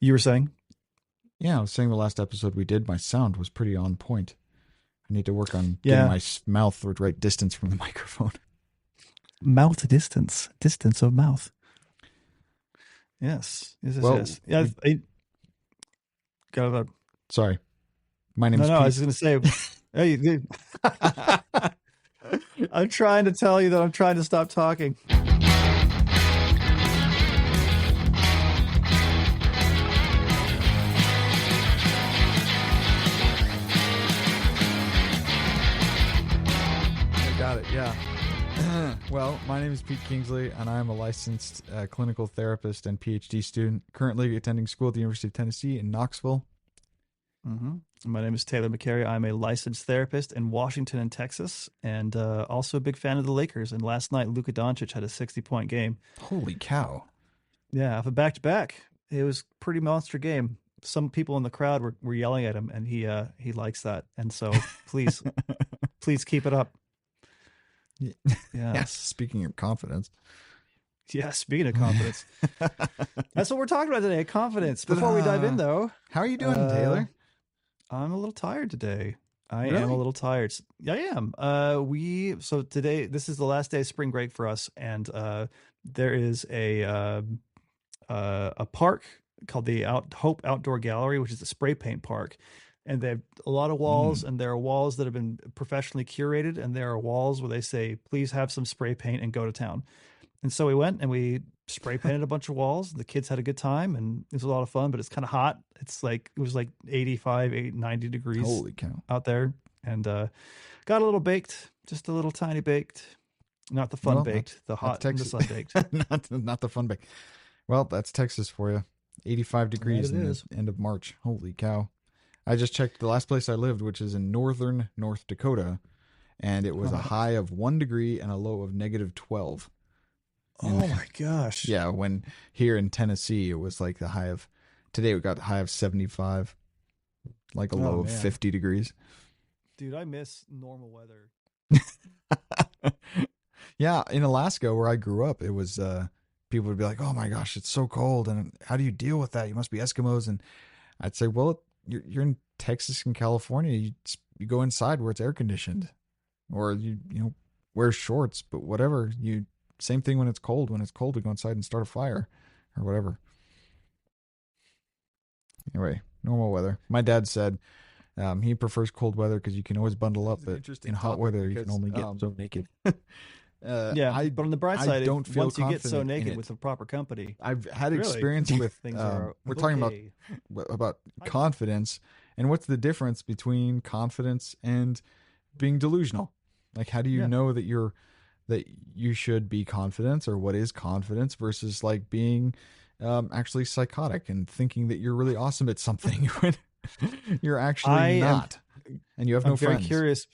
You were saying Yeah, I was saying the last episode we did, my sound was pretty on point. I need to work on getting yeah, my mouth the right distance from the microphone. mouth distance of mouth. Yes, yes, yes, Well, yes. Yeah, we I got a sorry. My no, name's no. I Pete. was going to say, hey, I'm trying to tell you that I'm trying to stop talking. I got it. Yeah. Well, my name is Pete Kingsley, and I'm a licensed clinical therapist and PhD student, currently attending school at the University of Tennessee in Knoxville. Mm-hmm. My name is Taylor McCary. I'm a licensed therapist in Washington and Texas, and also a big fan of the Lakers. And last night, Luka Doncic had a 60-point game. Holy cow. Yeah, off a back-to-back. It was a pretty monster game. Some people in the crowd were yelling at him, and he likes that. And so please, please keep it up. Yeah. Yeah. Yes, speaking of confidence. Yeah, speaking of confidence, that's what we're talking about today, confidence. Before we dive in, though, how are you doing, Taylor? I'm a little tired today. I Really? am a little tired. Yeah, I am. So today, this is the last day of spring break for us, and there is a park called the Hope Outdoor Gallery, which is a spray paint park. And they have a lot of walls, and there are walls that have been professionally curated, and there are walls where they say, please have some spray paint and go to town. And so we went and we spray painted a bunch of walls. The kids had a good time, and it was a lot of fun, but it's kind of hot. It was like 85, 90 degrees Holy cow. out there, and got a little baked, just a little tiny baked. Not the fun baked, the hot and the sun baked. not the fun bake. Well, that's Texas for you. 85 degrees in the end of March. Holy cow. I just checked the last place I lived, which is in northern North Dakota, and it was a high of 1 degree and a low of -12. Oh my gosh. Yeah, when here in Tennessee, it was like the high of, today we got the high of 75, like a low of 50 degrees. Dude, I miss normal weather. Yeah, in Alaska, where I grew up, it was, people would be like, oh my gosh, it's so cold, and how do you deal with that? You must be Eskimos. And I'd say, well, you're in Texas and California. You go inside where it's air conditioned, or you wear shorts, but whatever. Same thing when it's cold. When it's cold, we go inside and start a fire, or whatever. Anyway, normal weather. My dad said he prefers cold weather because you can always bundle up, but in hot weather you can only get so naked. But on the bright side, don't feel once you get so confident in naked it. with the proper company, I've had experience with things are we're talking okay. about confidence, and what's the difference between confidence and being delusional? Like, how do you know that you should be confident, or what is confidence versus like being actually psychotic and thinking that you're really awesome at something when you're actually not, and you have no friends. I'm very curious.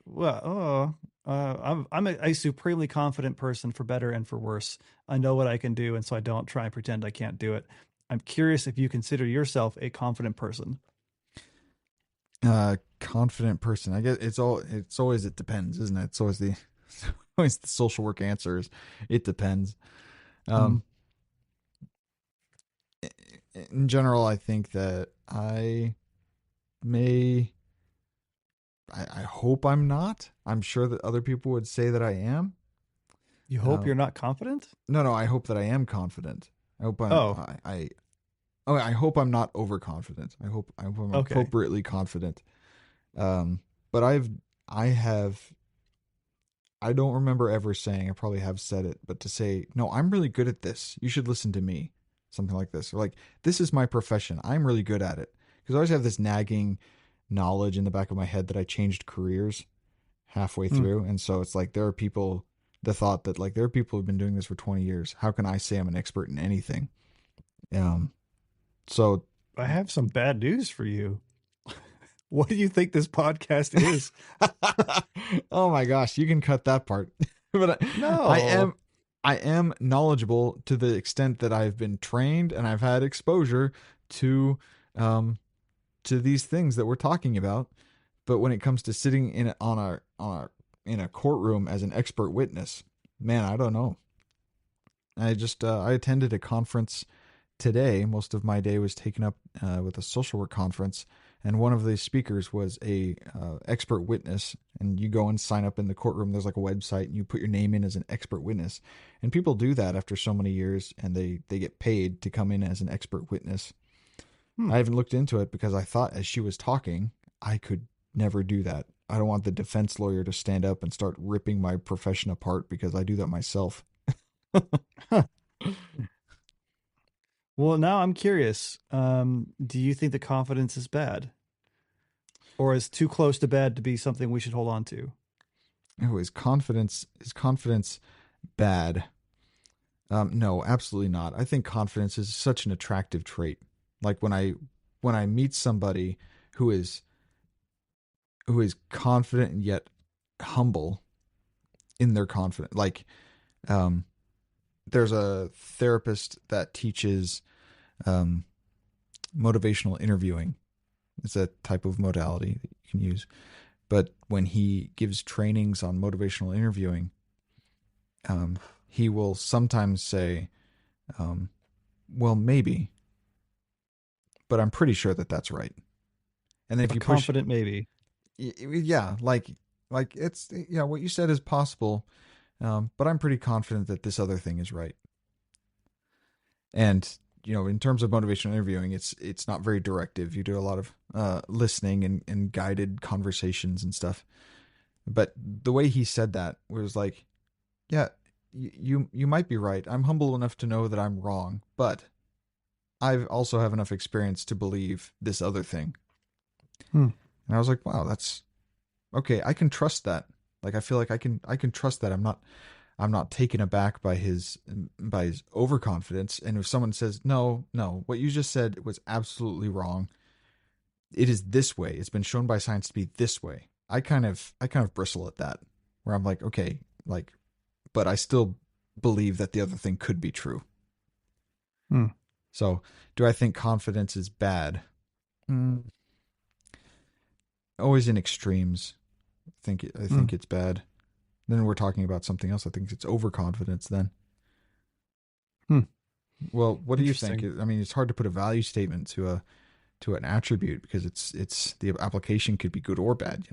Well, I'm a supremely confident person, for better and for worse. I know what I can do, and so I don't try and pretend I can't do it. I'm curious if you consider yourself a confident person. Confident person. I guess it's always it depends, isn't it? It's always the social work answer is it depends. In general, I think that I hope I'm not. I'm sure that other people would say that I am. You hope you're not confident? No, I hope that I am confident. I hope I hope I'm not overconfident. I hope I'm appropriately confident. But I don't remember ever saying, I probably have said it, but to say, no, I'm really good at this. You should listen to me. Something like this. Or like, this is my profession. I'm really good at it. Because I always have this nagging knowledge in the back of my head that I changed careers halfway through. And so it's like, there are people who've been doing this for 20 years. How can I say I'm an expert in anything? So I have some bad news for you. What do you think this podcast is? Oh my gosh, you can cut that part. But no. I am knowledgeable to the extent that I've been trained and I've had exposure to these things that we're talking about. But when it comes to sitting in a courtroom as an expert witness, man, I don't know. I attended a conference today, most of my day was taken up with a social work conference, and one of the speakers was a expert witness. And you go and sign up in the courtroom. There's like a website, and you put your name in as an expert witness. And people do that after so many years, and they get paid to come in as an expert witness. Hmm. I haven't looked into it because I thought as she was talking, I could never do that. I don't want the defense lawyer to stand up and start ripping my profession apart because I do that myself. Huh. Well, now I'm curious. Do you think that confidence is bad, or is too close to bad to be something we should hold on to? Oh, is confidence bad? No, absolutely not. I think confidence is such an attractive trait. Like when I meet somebody who is who is confident and yet humble in their confidence. Like um, there's a therapist that teaches um, motivational interviewing. It's a type of modality that you can use. But when he gives trainings on motivational interviewing, he will sometimes say, um, "Well, maybe, but I'm pretty sure that that's right." And then if A you push, confident maybe. yeah, like it's yeah, what you said is possible, but I'm pretty confident that this other thing is right. And in terms of motivational interviewing, it's not very directive. You do a lot of listening and guided conversations and stuff. But the way he said that was like, yeah, you might be right. I'm humble enough to know that I'm wrong, but I also have enough experience to believe this other thing. Hmm. And I was like, wow, that's okay. I can trust that. Like I feel like I can trust that. I'm not taken aback by his overconfidence. And if someone says, no, no, what you just said was absolutely wrong. It is this way. It's been shown by science to be this way. I kind of bristle at that, where I'm like, okay, like, but I still believe that the other thing could be true. Hmm. So, do I think confidence is bad? Mm, always in extremes. I Hmm. think it's bad. Then we're talking about something else. I think it's overconfidence. Then, Hmm. well, what do you think? Interesting. I mean, it's hard to put a value statement to an attribute because it's the application could be good or bad.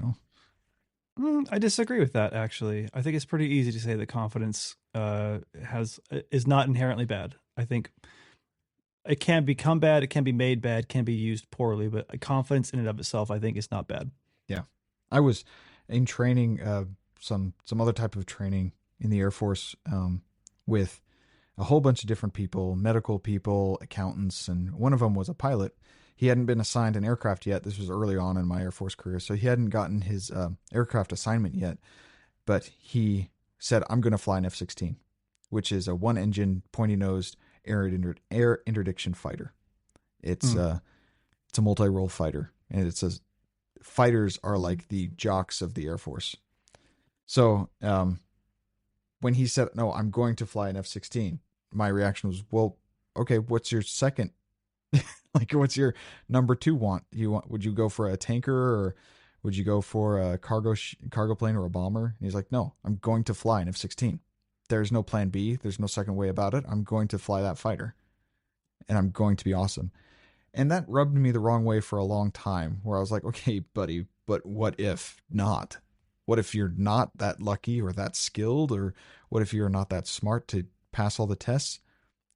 I disagree with that. Actually, I think it's pretty easy to say that confidence has is not inherently bad. I think it can become bad, it can be made bad, can be used poorly, but confidence in and of itself, I think, is not bad. Yeah, I was in training, some other type of training in the Air Force, with a whole bunch of different people, medical people, accountants, and one of them was a pilot. He hadn't been assigned an aircraft yet. This was early on in my Air Force career, so he hadn't gotten his aircraft assignment yet. But he said, "I'm going to fly an F-16, which is a one-engine, pointy-nosed air interdiction fighter. It's Hmm. uh, it's a multi-role fighter, and it says fighters are like the jocks of the Air Force." So when he said, "No, I'm going to fly an F-16," my reaction was, "Well, okay, what's your second? Like, what's your number two want? Would you go for a tanker, or would you go for a cargo plane or a bomber?" And he's like, "No, I'm going to fly an F-16. There's no plan B. There's no second way about it. I'm going to fly that fighter, and I'm going to be awesome." And that rubbed me the wrong way for a long time, where I was like, okay, buddy, but what if not? What if you're not that lucky or that skilled? Or what if you're not that smart to pass all the tests?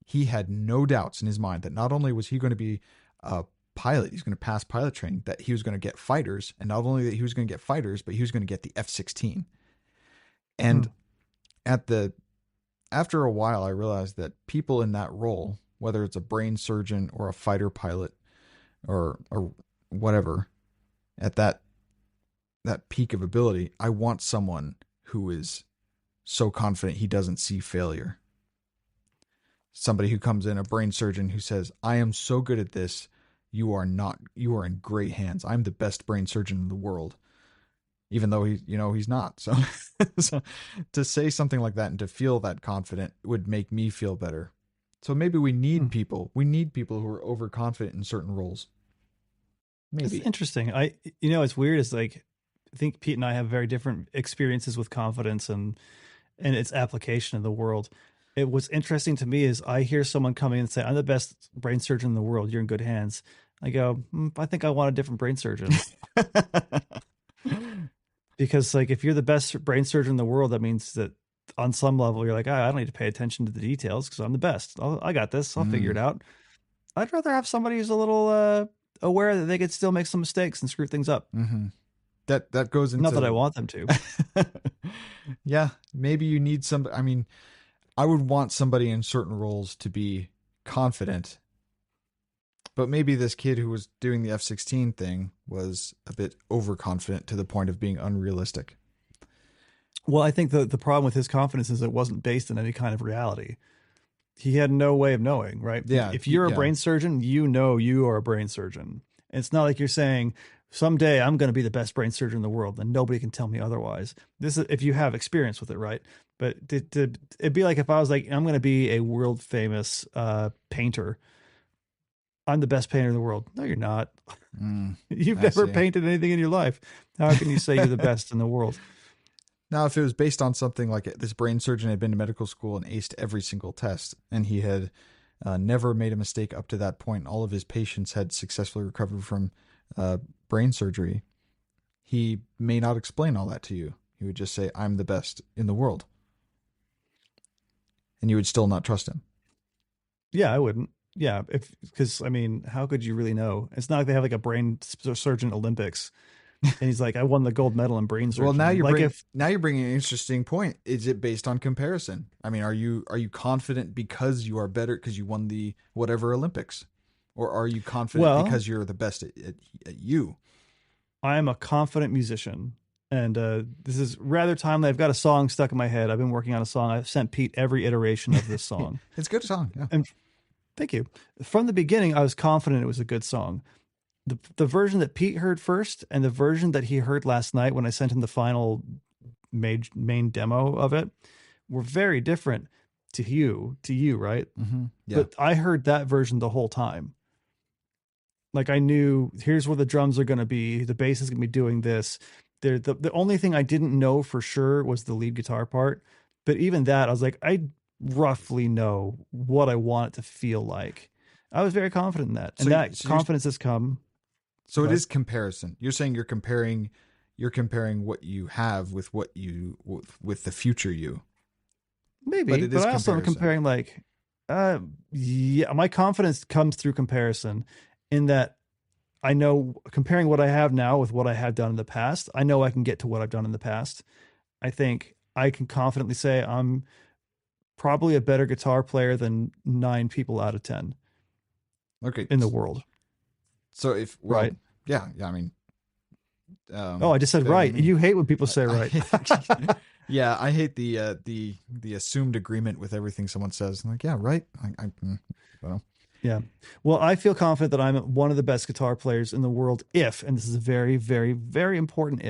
He had no doubts in his mind that not only was he going to be a pilot, he's going to pass pilot training, that he was going to get fighters. And not only that he was going to get fighters, but he was going to get the F-16. Hmm. And at the after a while, I realized that people in that role, whether it's a brain surgeon or a fighter pilot, or whatever, at that peak of ability, I want someone who is so confident he doesn't see failure. Somebody who comes in, a brain surgeon who says, "I am so good at this, you are in great hands. I'm the best brain surgeon in the world." Even though he's not. So, so to say something like that and to feel that confident would make me feel better. So maybe we Hmm. need people. We need people who are overconfident in certain roles. It's Maybe. interesting. It's weird. Is like, I think Pete and I have very different experiences with confidence and its application in the world. it was interesting to me is I hear someone come in and say, "I'm the best brain surgeon in the world. You're in good hands." I go, I think I want a different brain surgeon because, like, if you're the best brain surgeon in the world, that means that on some level you're like, I don't need to pay attention to the details because I'm the best. I got this. I'll figure it Mm, out. I'd rather have somebody who's a little aware that they could still make some mistakes and screw things up. hmm That goes Not that I into want them to. yeah, maybe you need some. I mean, I would want somebody in certain roles to be confident, but maybe this kid who was doing the F-16 thing was a bit overconfident to the point of being unrealistic. Well, I think the problem with his confidence is it wasn't based in any kind of reality. He had no way of knowing, right? Yeah, If you're a yeah. brain surgeon, you know you are a brain surgeon. And it's not like you're saying someday I'm going to be the best brain surgeon in the world and nobody can tell me otherwise. This is if you have experience with it, right? But it'd be like if I was like, I'm going to be a world famous painter. I'm the best painter in the world. No, you're not. Mm, You've I never see. painted anything in your life. How can you say you're the best in the world? Now, if it was based on something like this brain surgeon had been to medical school and aced every single test, and he had never made a mistake up to that point, all of his patients had successfully recovered from brain surgery, he may not explain all that to you. He would just say, I'm the best in the world. And you would still not trust him. Yeah, I wouldn't. Yeah, if because I mean, how could you really know? It's not like they have like a brain surgeon Olympics, and he's like, I won the gold medal in brain Well, surgery. Like if now you're bringing an interesting point. Is it based on comparison? I mean, are you confident because you are better because you won the whatever Olympics, or are you confident well, because you're the best at you? I am a confident musician, and this is rather timely. I've got a song stuck in my head. I've been working on a song. I've sent Pete every iteration of this song, It's a good song. Yeah. and thank you. From the beginning, I was confident it was a good song. The version that Pete heard first and the version that he heard last night when I sent him the final main demo of it were very different to you, right? Yeah. But I heard that version the whole time. Like I knew here's where the drums are going to be, the bass is going to be doing this. The only thing I didn't know for sure was the lead guitar part, but even that I was like I roughly know what I want it to feel like. I was very confident in that, So and that so you're confidence has come. so Go it ahead. is comparison. You're saying you're comparing what you have with what you with the future you. But Maybe, it but is I also am comparison. comparing like, yeah, my confidence comes through comparison in that I know comparing what I have now with what I have done in the past, I know I can get to what I've done in the past. I think I can confidently say I'm probably a better guitar player than 9 people out of 10 Okay. in the world. So if well, Right. yeah. I mean, Oh, I just said better than right. me. You hate when people say I right. yeah, I hate the assumed agreement with everything someone says. I'm like, yeah, right. I don't know. Yeah. Well, I feel confident that I'm one of the best guitar players in the world and this is a very, very, very important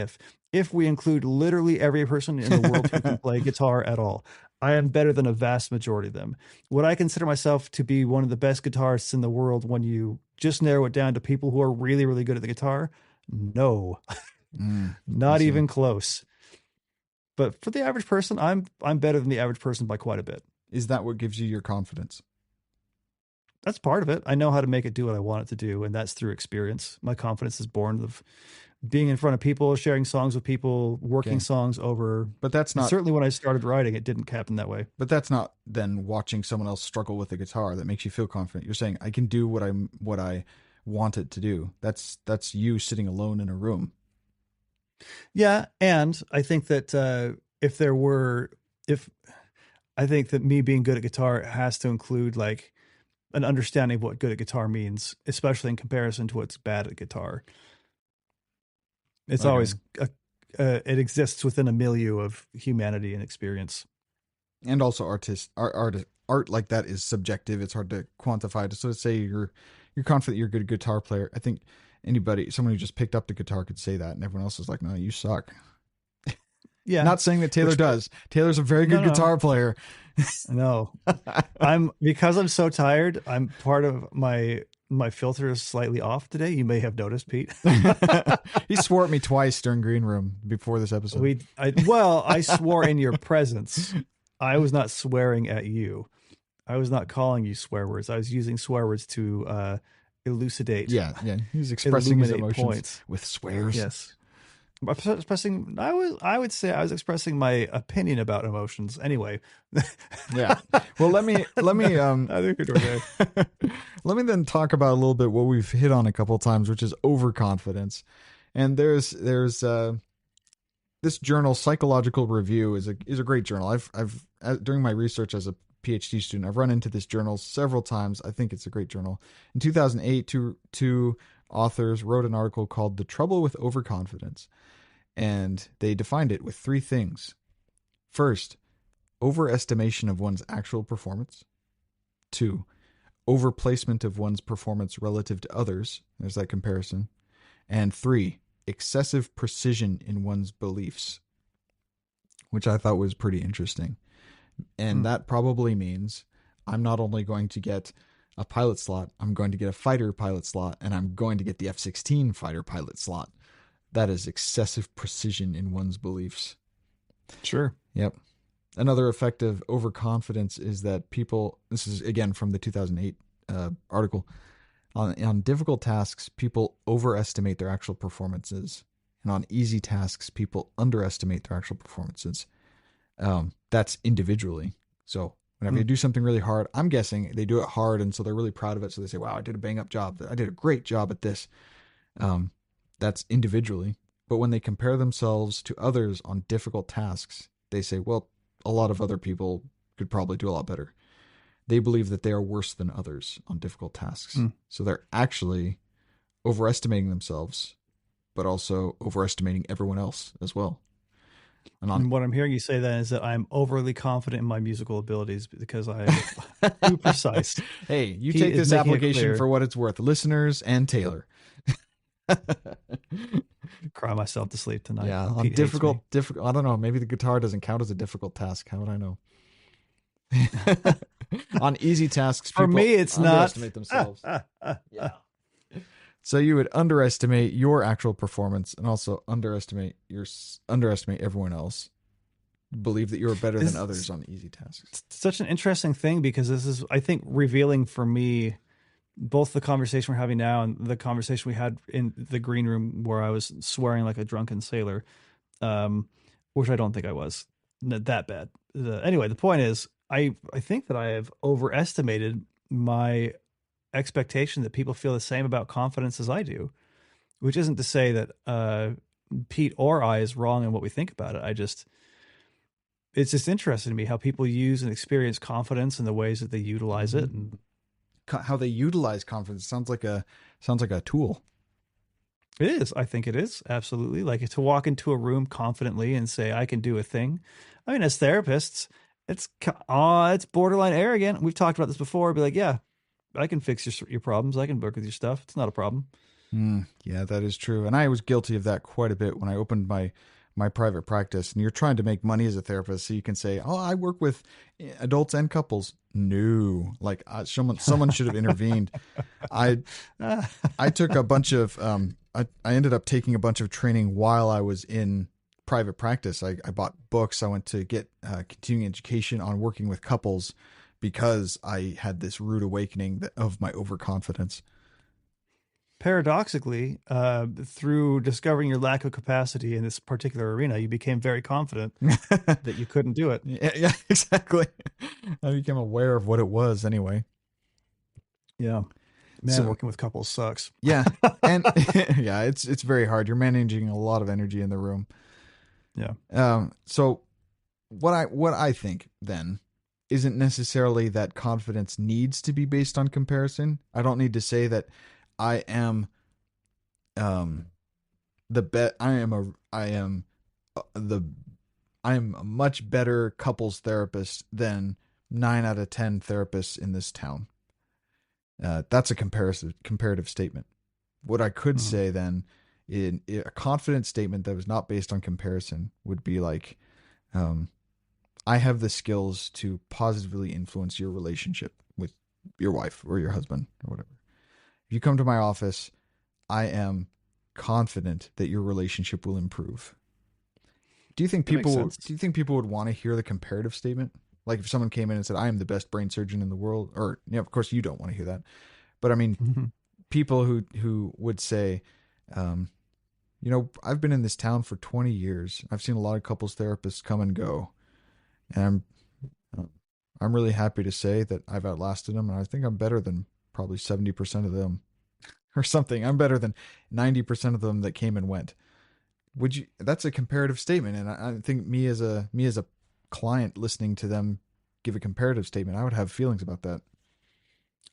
if we include literally every person in the world who can play guitar at all. I am better than a vast majority of them. Would I consider myself to be one of the best guitarists in the world when you just narrow it down to people who are really, really good at the guitar? No, I not see. even close. But for the average person, I'm better than the average person by quite a bit. Is that what gives you your confidence? That's part of it. I know how to make it do what I want it to do, and that's through experience. My confidence is born of being in front of people, sharing songs with people, working Okay. songs over. But that's And not certainly when I started writing, it didn't happen that way. but that's not then watching someone else struggle with the guitar that makes you feel confident. You're saying I can do what I want it to do. That's you sitting alone in a room. Yeah, and I think that if I think that me being good at guitar has to include like an understanding of what good at guitar means, especially in comparison to what's bad at guitar. It's Okay. always it exists within a milieu of humanity and experience. And also art like that is subjective. It's hard to quantify. So to say you're confident you're a good guitar player, I think someone who just picked up the guitar could say that, and everyone else is like, no, you suck. Yeah, Not saying that Taylor which does. Taylor's a very no, good no, guitar player. no. Because I'm so tired. I'm part of my filter is slightly off today. You may have noticed, Pete. He swore at me twice during Green Room before this episode. I swore in your presence. I was not swearing at you. I was not calling you swear words. I was using swear words to elucidate, Yeah, yeah. He's expressing his illuminate emotions points. with swears. Yes. Expressing, I would say I was expressing my opinion about emotions. Anyway. Yeah. Well, Neither here nor there. let me then talk about a little bit what we've hit on a couple of times, which is overconfidence. And there's this journal, Psychological Review, is a great journal. I've during my research as a PhD student, I've run into this journal several times. I think it's a great journal. In 2008, two authors wrote an article called "The Trouble with Overconfidence," and they defined it with three things. First, overestimation of one's actual performance. Two, overplacement of one's performance relative to others. There's that comparison. And three, excessive precision in one's beliefs, which I thought was pretty interesting. And that probably means I'm not only going to get a pilot slot, I'm going to get a fighter pilot slot, and I'm going to get the F-16 fighter pilot slot. That is excessive precision in one's beliefs. Sure. Yep. Another effect of overconfidence is that people, this is again from the 2008 article, on difficult tasks, people overestimate their actual performances. And on easy tasks, people underestimate their actual performances. That's individually. So whenever you do something really hard, I'm guessing they do it hard, and so they're really proud of it. So they say, wow, I did a bang-up job. I did a great job at this. That's individually. But when they compare themselves to others on difficult tasks, they say, well, a lot of other people could probably do a lot better. They believe that they are worse than others on difficult tasks. So they're actually overestimating themselves, but also overestimating everyone else as well. And what I'm hearing you say then is that I'm overly confident in my musical abilities because I am too precise. Hey, you take this application for what it's worth, listeners and Taylor. Cry myself to sleep tonight. Yeah, on difficult. I don't know. Maybe the guitar doesn't count as a difficult task. How would I know? On easy tasks, for me, it's not. Underestimate themselves. Yeah. So you would underestimate your actual performance and also underestimate everyone else. Believe that you're better than others on easy tasks. It's such an interesting thing because this is, I think, revealing for me both the conversation we're having now and the conversation we had in the green room where I was swearing like a drunken sailor, which I don't think I was that bad. Anyway, the point is, I think that I have overestimated my expectation that people feel the same about confidence as I do, which isn't to say that Pete or I is wrong in what we think about it. It's just interesting to me how people use and experience confidence and the ways that they utilize it, and how they utilize confidence sounds like a tool. It is. I think it is. Absolutely. Like to walk into a room confidently and say, I can do a thing. I mean, as therapists, it's borderline arrogant. We've talked about this before. Be like, yeah, I can fix your problems. I can work with your stuff. It's not a problem. Yeah, that is true. And I was guilty of that quite a bit when I opened my private practice. And you're trying to make money as a therapist, so you can say, "Oh, I work with adults and couples." No, like someone should have intervened. I took a bunch of I ended up taking a bunch of training while I was in private practice. I bought books. I went to get continuing education on working with couples because I had this rude awakening of my overconfidence. Paradoxically, through discovering your lack of capacity in this particular arena, you became very confident that you couldn't do it. Yeah, exactly. I became aware of what it was anyway. Yeah. Man, working with couples sucks. Yeah. And yeah, it's very hard. You're managing a lot of energy in the room. Yeah. So what I think then isn't necessarily that confidence needs to be based on comparison. I don't need to say that I am I am a much better couples therapist than 9 out of 10 therapists in this town. That's a comparative statement. What I could say then, in a confident statement that was not based on comparison, would be like, I have the skills to positively influence your relationship with your wife or your husband or whatever. If you come to my office, I am confident that your relationship will improve. Do you think people would want to hear the comparative statement? Like if someone came in and said, I am the best brain surgeon in the world, or, of course you don't want to hear that. But I mean, people who would say, um, I've been in this town for 20 years. I've seen a lot of couples therapists come and go. And I'm really happy to say that I've outlasted them. And I think I'm better than probably 70% of them or something. I'm better than 90% of them that came and went. That's a comparative statement. And I think me as a client listening to them give a comparative statement, I would have feelings about that.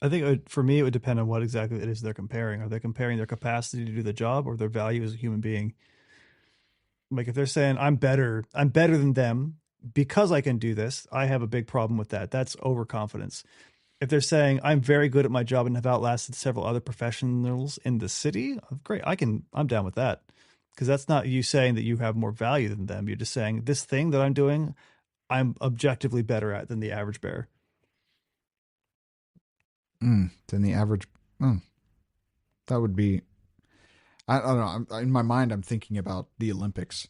I think for me, it would depend on what exactly it is they're comparing. Are they comparing their capacity to do the job or their value as a human being? Like if they're saying I'm better than them because I can do this, I have a big problem with that. That's overconfidence. If they're saying I'm very good at my job and have outlasted several other professionals in the city, great. I'm down with that. Because that's not you saying that you have more value than them. You're just saying this thing that I'm doing, I'm objectively better at than the average bear. Than the average. Mm, that would be. I don't know. In my mind, I'm thinking about the Olympics,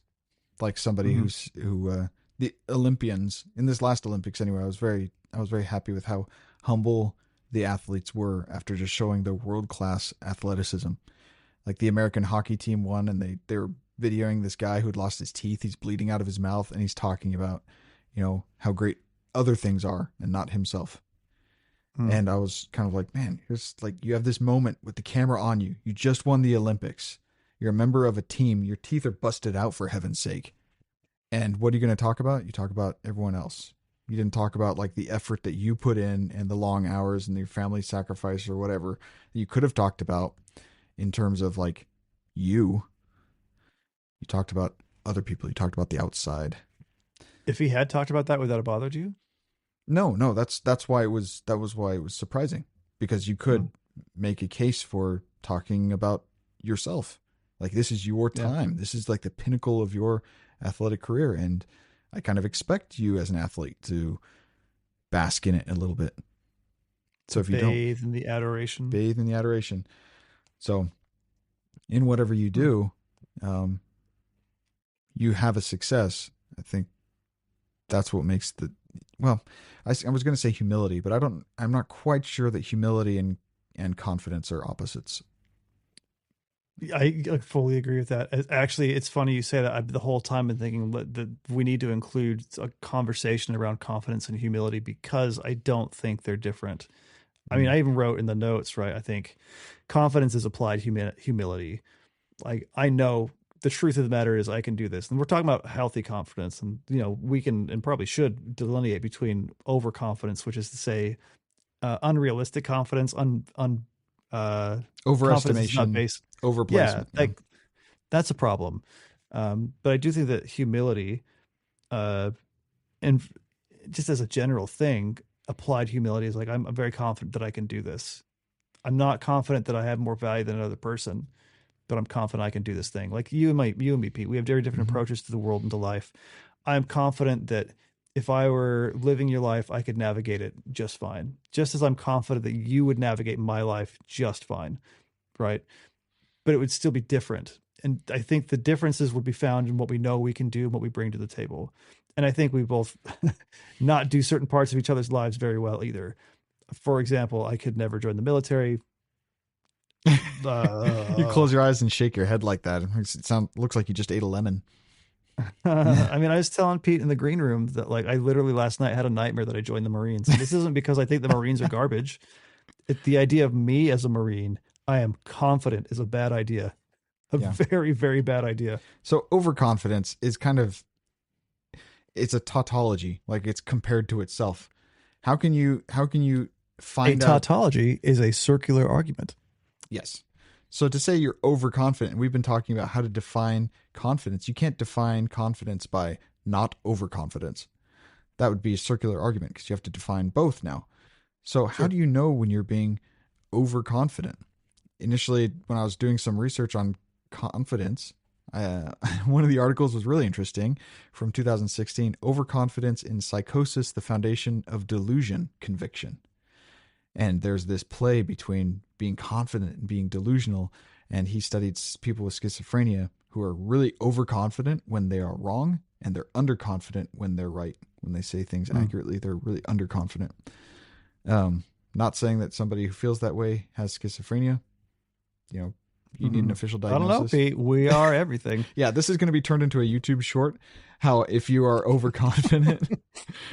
like somebody Mm-hmm. who the Olympians in this last Olympics. Anyway, I was very happy with how humble the athletes were after just showing their world class athleticism. Like the American hockey team won, and they were videoing this guy who had lost his teeth. He's bleeding out of his mouth, and he's talking about, how great other things are and not himself. Mm. And I was kind of like, man, here's like you have this moment with the camera on you. You just won the Olympics. You're a member of a team. Your teeth are busted out for heaven's sake. And what are you going to talk about? You talk about everyone else. You didn't talk about like the effort that you put in and the long hours and your family sacrifice or whatever you could have talked about in terms of like you. You talked about other people. You talked about the outside. If he had talked about that, would that have bothered you? No, that's why that was why it was surprising, because you could Mm. make a case for talking about yourself. Like this is your Yeah. time. This is like the pinnacle of your athletic career, and I kind of expect you as an athlete to bask in it a little bit. To So if you don't bathe in the adoration. bathe in the adoration, so in whatever you Mm. do, you have a success. I think that's what makes the well. I was going to say humility, but I'm not quite sure that humility and confidence are opposites. I fully agree with that. Actually, it's funny you say that. I've the whole time been thinking that we need to include a conversation around confidence and humility because I don't think they're different. I mean, Mm. I even wrote in the notes, right? I think confidence is applied humility. Like I know the truth of the matter is I can do this. And we're talking about healthy confidence. And, we can and probably should delineate between overconfidence, which is to say unrealistic confidence, confidence is not Overestimation, based. Yeah, overplacement. Yeah. like that's a problem. But I do think that humility, uh, and just as a general thing, applied humility is like I'm very confident that I can do this. I'm not confident that I have more value than another person, but I'm confident I can do this thing. Like you and me, Pete, we have very different Mm-hmm. approaches to the world and to life. I'm confident that if I were living your life, I could navigate it just fine. Just as I'm confident that you would navigate my life just fine, right? But it would still be different. And I think the differences would be found in what we know we can do and what we bring to the table. And I think we both not do certain parts of each other's lives very well either. For example, I could never join the military. You Uh, close your eyes and shake your head like that. Looks like you just ate a lemon. I mean, I was telling Pete in the green room that like I literally last night had a nightmare that I joined the Marines. And this isn't because I think the Marines are garbage. The idea of me as a Marine, I am confident is a bad idea. A Yeah. very, very bad idea. So overconfidence is kind of it's a tautology, like it's compared to itself. How can you A find out? tautology is a circular argument. Yes. So to say you're overconfident, we've been talking about how to define confidence. You can't define confidence by not overconfidence. That would be a circular argument because you have to define both now. So how Sure. do you know when you're being overconfident? Initially, when I was doing some research on confidence, one of the articles was really interesting from 2016, Overconfidence in Psychosis, the Foundation of Delusion Conviction. And there's this play between being confident and being delusional. And he studied people with schizophrenia who are really overconfident when they are wrong, and they're underconfident when they're right. When they say things Mm. accurately, they're really underconfident. Not saying that somebody who feels that way has schizophrenia. You know, you need an Mm-hmm. official I don't know, diagnosis. Pete. We are everything. Yeah, this is going to be turned into a YouTube short. How if you are overconfident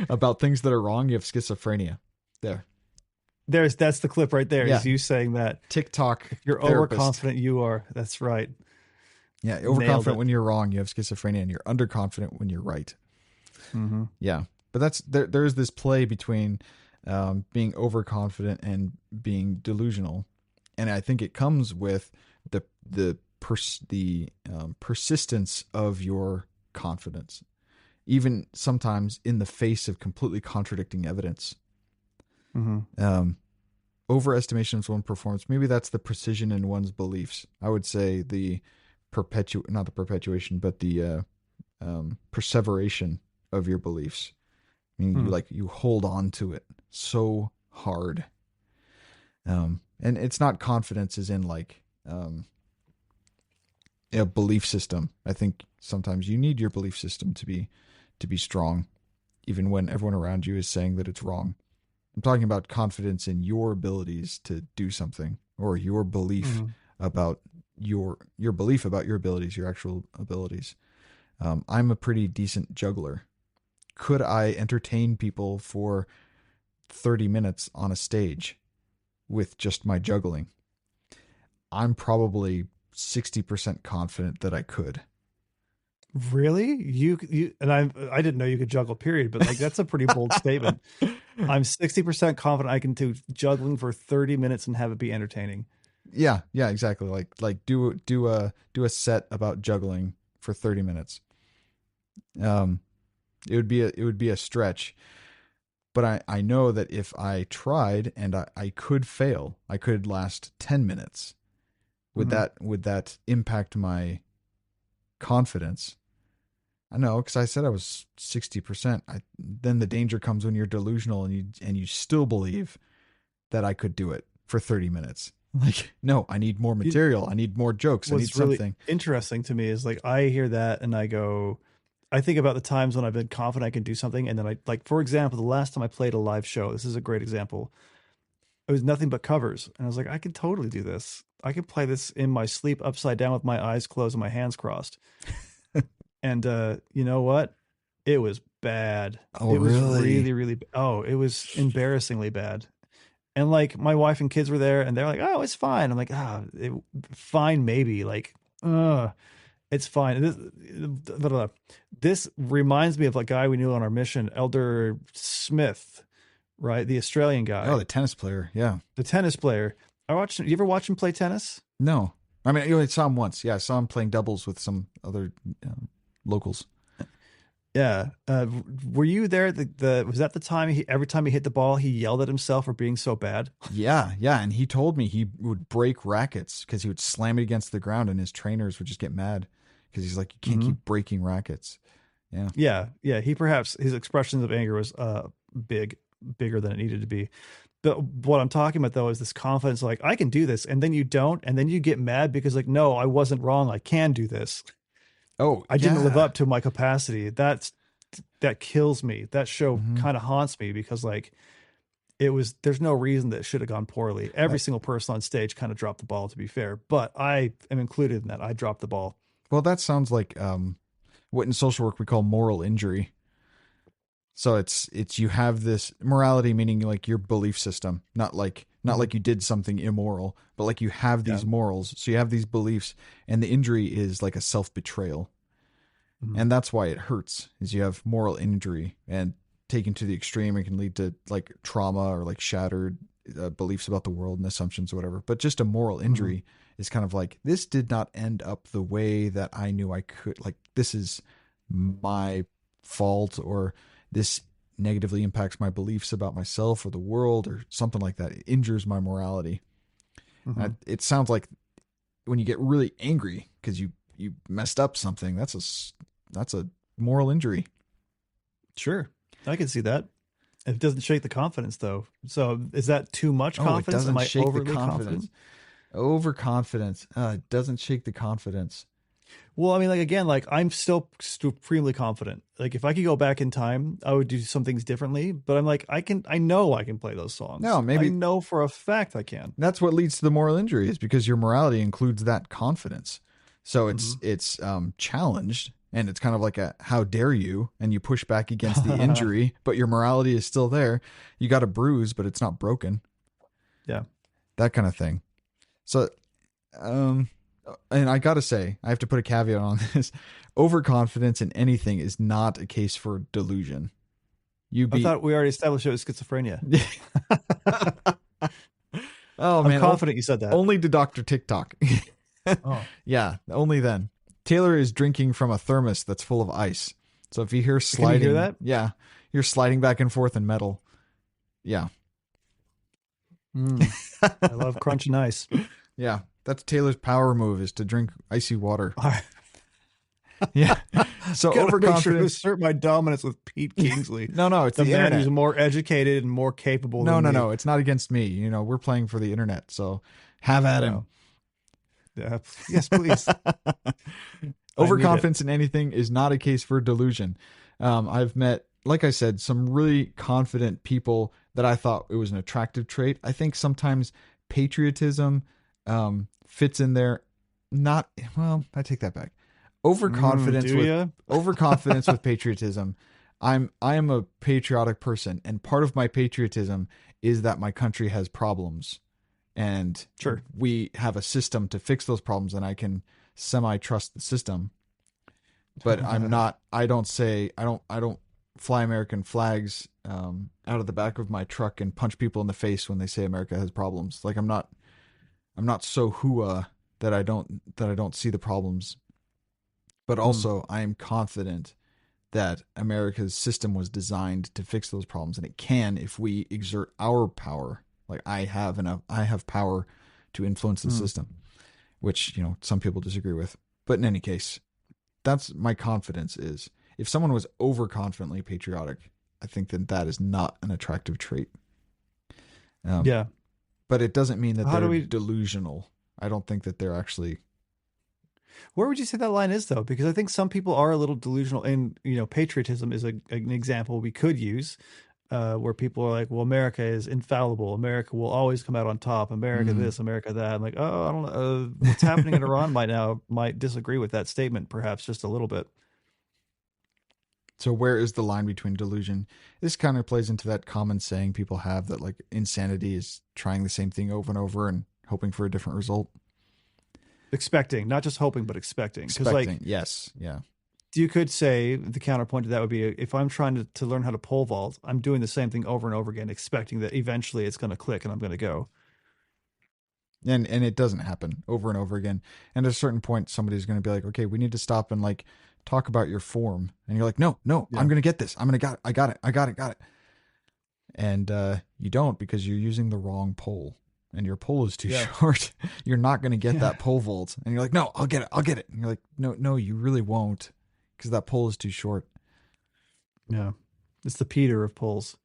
about things that are wrong, you have schizophrenia. There. That's the clip right there. Yeah. Is you saying that TikTok if you're therapist. overconfident, you are. That's right. Yeah, Nailed overconfident it. when you're wrong, you have schizophrenia, and you're underconfident when you're right. Mm-hmm. Yeah, but that's there's this play between being overconfident and being delusional, and I think it comes with the persistence of your confidence, even sometimes in the face of completely contradicting evidence. Mm-hmm. Overestimation of one's performance. Maybe that's the precision in one's beliefs. I would say the not the perpetuation, but the perseveration of your beliefs. I mean, Mm-hmm. you hold on to it so hard. And it's not confidence as in a belief system. I think sometimes you need your belief system to be strong, even when everyone around you is saying that it's wrong. I'm talking about confidence in your abilities to do something, or your belief Mm-hmm. about your belief about your abilities, your actual abilities. I'm a pretty decent juggler. Could I entertain people for 30 minutes on a stage with just my juggling? I'm probably 60% confident that I could. Really? You and I didn't know you could juggle, period, but like that's a pretty bold statement. I'm 60% confident I can do juggling for 30 minutes and have it be entertaining. Yeah, exactly. Do a set about juggling for 30 minutes. Um it would be a stretch, but I know that if I tried and I could fail, I could last 10 minutes. Mm-hmm. Would that impact my confidence? I know, because I said I was 60%. Then the danger comes when you're delusional and you still believe that I could do it for 30 minutes. Like, no, I need more You, material. I need more jokes. I need what's really something. interesting to me is like I hear that and I go, I think about the times when I've been confident I can do something, and then I like, for example, the last time I played a live show, this is a great example. It was nothing but covers, and I was like, I can totally do this. I can play this in my sleep, upside down with my eyes closed and my hands crossed. And you know what? It was bad. Oh, It was really? really, really. Oh, it was embarrassingly bad. And like my wife and kids were there, and they're like, "Oh, it's fine." I'm like, fine, maybe." Like, uh, it's fine. This reminds me of a guy we knew on our mission, Elder Smith, right? The Australian Oh, guy, the tennis player. Yeah. the tennis player. I watched. You ever watch him play tennis? No. I mean, you only saw him once. Yeah, I saw him playing doubles with some other locals. Yeah. Were you there? The was that the time every time he hit the ball, he yelled at himself for being so bad? Yeah. And he told me he would break rackets because he would slam it against the ground and his trainers would just get mad because he's like, you can't Hmm. keep breaking rackets. Yeah. Yeah. He perhaps his expressions of anger was bigger than it needed to be. But what I'm talking about though is this confidence, like I can do this, and then you don't, and then you get mad because like, no, I wasn't wrong. I can do this. Oh, I didn't live yeah. up to my capacity. That kills me. That show Hmm. kind of haunts me because like it was there's no reason that it should have gone poorly. Every single person on stage kind of dropped the ball, to be fair, but I am included in that. I dropped the ball. Well, that sounds like what in social work we call moral injury. So it's you have this morality, meaning like your belief system, not Mhm. like you did something immoral, but like you have Yeah. these morals. So you have these beliefs, and the injury is like a self betrayal, Mhm. and that's why it hurts. Is you have moral injury, and taken to the extreme, it can lead to like trauma or like shattered beliefs about the world and assumptions or whatever. But just a moral Mhm. injury is kind of like this did not end up the way that I knew I could. Like this is my fault, or this negatively impacts my beliefs about myself or the world or something like that. It injures my morality. Mhm. It sounds like when you get really angry because you messed up something, that's a moral injury. Sure. I can see that. It doesn't shake the confidence though. So is that too much Oh, it confidence? Am doesn't I shake the overly confidence. confident? Overconfidence. It doesn't shake the confidence. Well, I mean, like again, like I'm still supremely confident. Like if I could go back in time, I would do some things differently. But I'm like, I know I can play those songs. No, I maybe know for a fact I can. that's what leads to the moral injury is because your morality includes that confidence. So Hmm. it's challenged and it's kind of like a how dare you and you push back against the injury, but your morality is still there. You got a bruise, but it's not broken. Yeah. That kind of thing. So um and I got to say, I have to put a caveat on this. Overconfidence in anything is not a case for delusion. You I be thought we already established it was schizophrenia. Oh I'm man, confident you said that. only to Dr. TikTok. Oh, Yeah, only then. Taylor is drinking from a thermos that's full of ice. So if you hear can you hear sliding, that? yeah, you're sliding back and forth in metal. Yeah. Mm, I love crunch and ice. Yeah. That's Taylor's power move is to drink icy water. I Yeah. So gotta make sure to overconfidence. assert my dominance with Pete Kingsley, No, it's the the man who's internet. more educated and more capable No, than me. no. It's not against me. You know, we're playing for the internet. So have at him. Oh, yeah. Yes, please. I need it. Overconfidence in anything is not a case for delusion. I've met, like I said, some really confident people that I thought it was an attractive trait. I think sometimes patriotism fits in there. Not well. I take that back. Overconfidence Do with you? overconfidence with patriotism. I am a patriotic person, and part of my patriotism is that my country has problems, and Sure. we have a system to fix those problems, and I can semi trust the system. But I'm not. I don't fly American flags out of the back of my truck and punch people in the face when they say America has problems. Like I'm not so hua that I don't see the problems. But Mm, also I am confident that America's system was designed to fix those problems, and it can if we exert our power. Like I have power to influence the mm. system, which some people disagree with. But in any case, that's my confidence is. If someone was overconfidently patriotic, I think that that is not an attractive trait. Um, Yeah. but it doesn't mean that How do they're we? delusional. I don't think that they're actually. Where would you say that line is, though? Because I think some people are a little delusional, and patriotism is an example we could use, where people are like, "Well, America is infallible. America will always come out on top. America Mm. this, America that." I'm like, oh, I don't know. What's happening in Iran right now might disagree with that statement, perhaps just a little bit. So where is the line between delusion? This kind of plays into that common saying people have that like insanity is trying the same thing over and over and hoping for a different result. Expecting, not just hoping, but expecting. Because, like, Expecting, yes, yeah. you could say the counterpoint to that would be if I'm trying to learn how to pole vault, I'm doing the same thing over and over again, expecting that eventually it's going to click and I'm going to go. And it doesn't happen over and over again. And at a certain point, somebody's going to be like, okay, we need to stop and like talk about your form. And you're like, no, I'm Yeah. going to get this. I'm going to got it. And you don't because you're using the wrong pole. And your pole is too Yeah. short. You're not going to get Yeah. that pole vault. And you're like, no, I'll get it. And you're like, no, you really won't because that pole is too short. Yeah. It's the Peter of poles.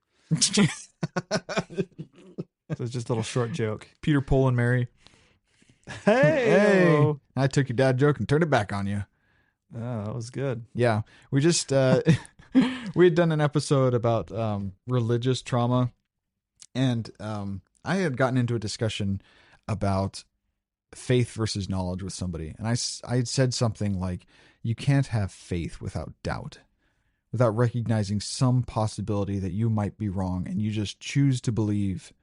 So it's just a little short joke. Peter, Pole, and Mary. Hey, Hey. I took your dad joke and turned it back on you. Oh, that was good. Yeah, we just we had done an episode about religious trauma, and I had gotten into a discussion about faith versus knowledge with somebody, and I had said something like, "You can't have faith without doubt, without recognizing some possibility that you might be wrong, and you just choose to believe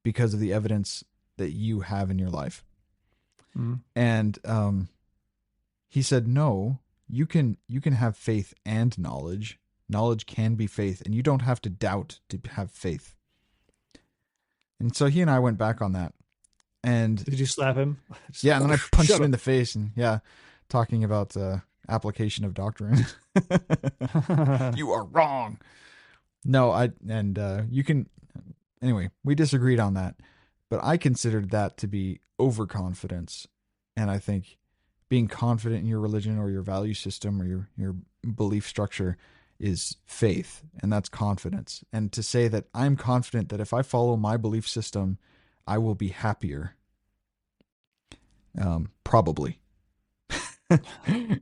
because of the evidence that you have in your life." Mm. And he said, "No, you can have faith and knowledge. Knowledge can be faith, and you don't have to doubt to have faith." And so he and I went back on that, and Did you slap him? yeah, and then I punched Shut him up. in the face, and yeah, talking about application of doctrine. You are wrong. No, you can. Anyway, we disagreed on that, but I considered that to be overconfidence, and I think being confident in your religion or your value system or your belief structure is faith, and that's confidence. And to say that I'm confident that if I follow my belief system, I will be happier, probably.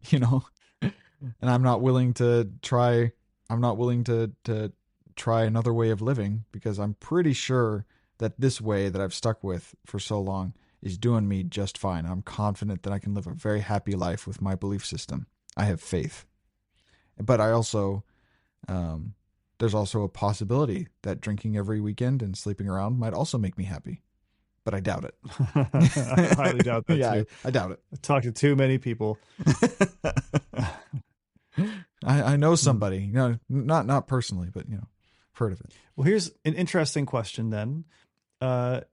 you know, and I'm not willing to try. I'm not willing to try another way of living because I'm pretty sure that this way that I've stuck with for so long is doing me just fine. I'm confident that I can live a very happy life with my belief system. I have faith, but I also there's also a possibility that drinking every weekend and sleeping around might also make me happy, but I doubt I highly it. doubt that Yeah, too. I doubt it. I talked to too many people. I know Hmm. somebody, not personally, but I've heard of it. Well, here's an interesting question then.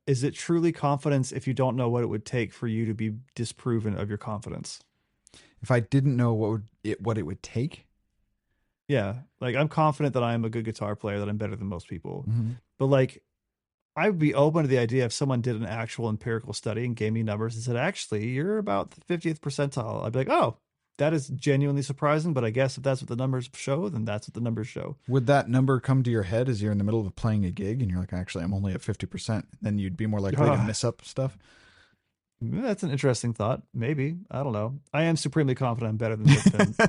Is it truly confidence if you don't know what it would take for you to be disproven of your confidence? If I didn't know what it would take, Yeah, like I'm confident that I am a good guitar player, that I'm better than most people. mhm. But like I would be open to the idea if someone did an actual empirical study and gave me numbers and said, actually, you're about the 50th percentile. I'd be like, oh, that is genuinely surprising. But I guess if that's what the numbers show, then that's what the numbers show. Would that number come to your head as you're in the middle of playing a gig and you're like, actually, I'm only at 50%? Then you'd be more likely to miss up stuff. That's an interesting thought. Maybe. I don't know. I am supremely confident I'm better than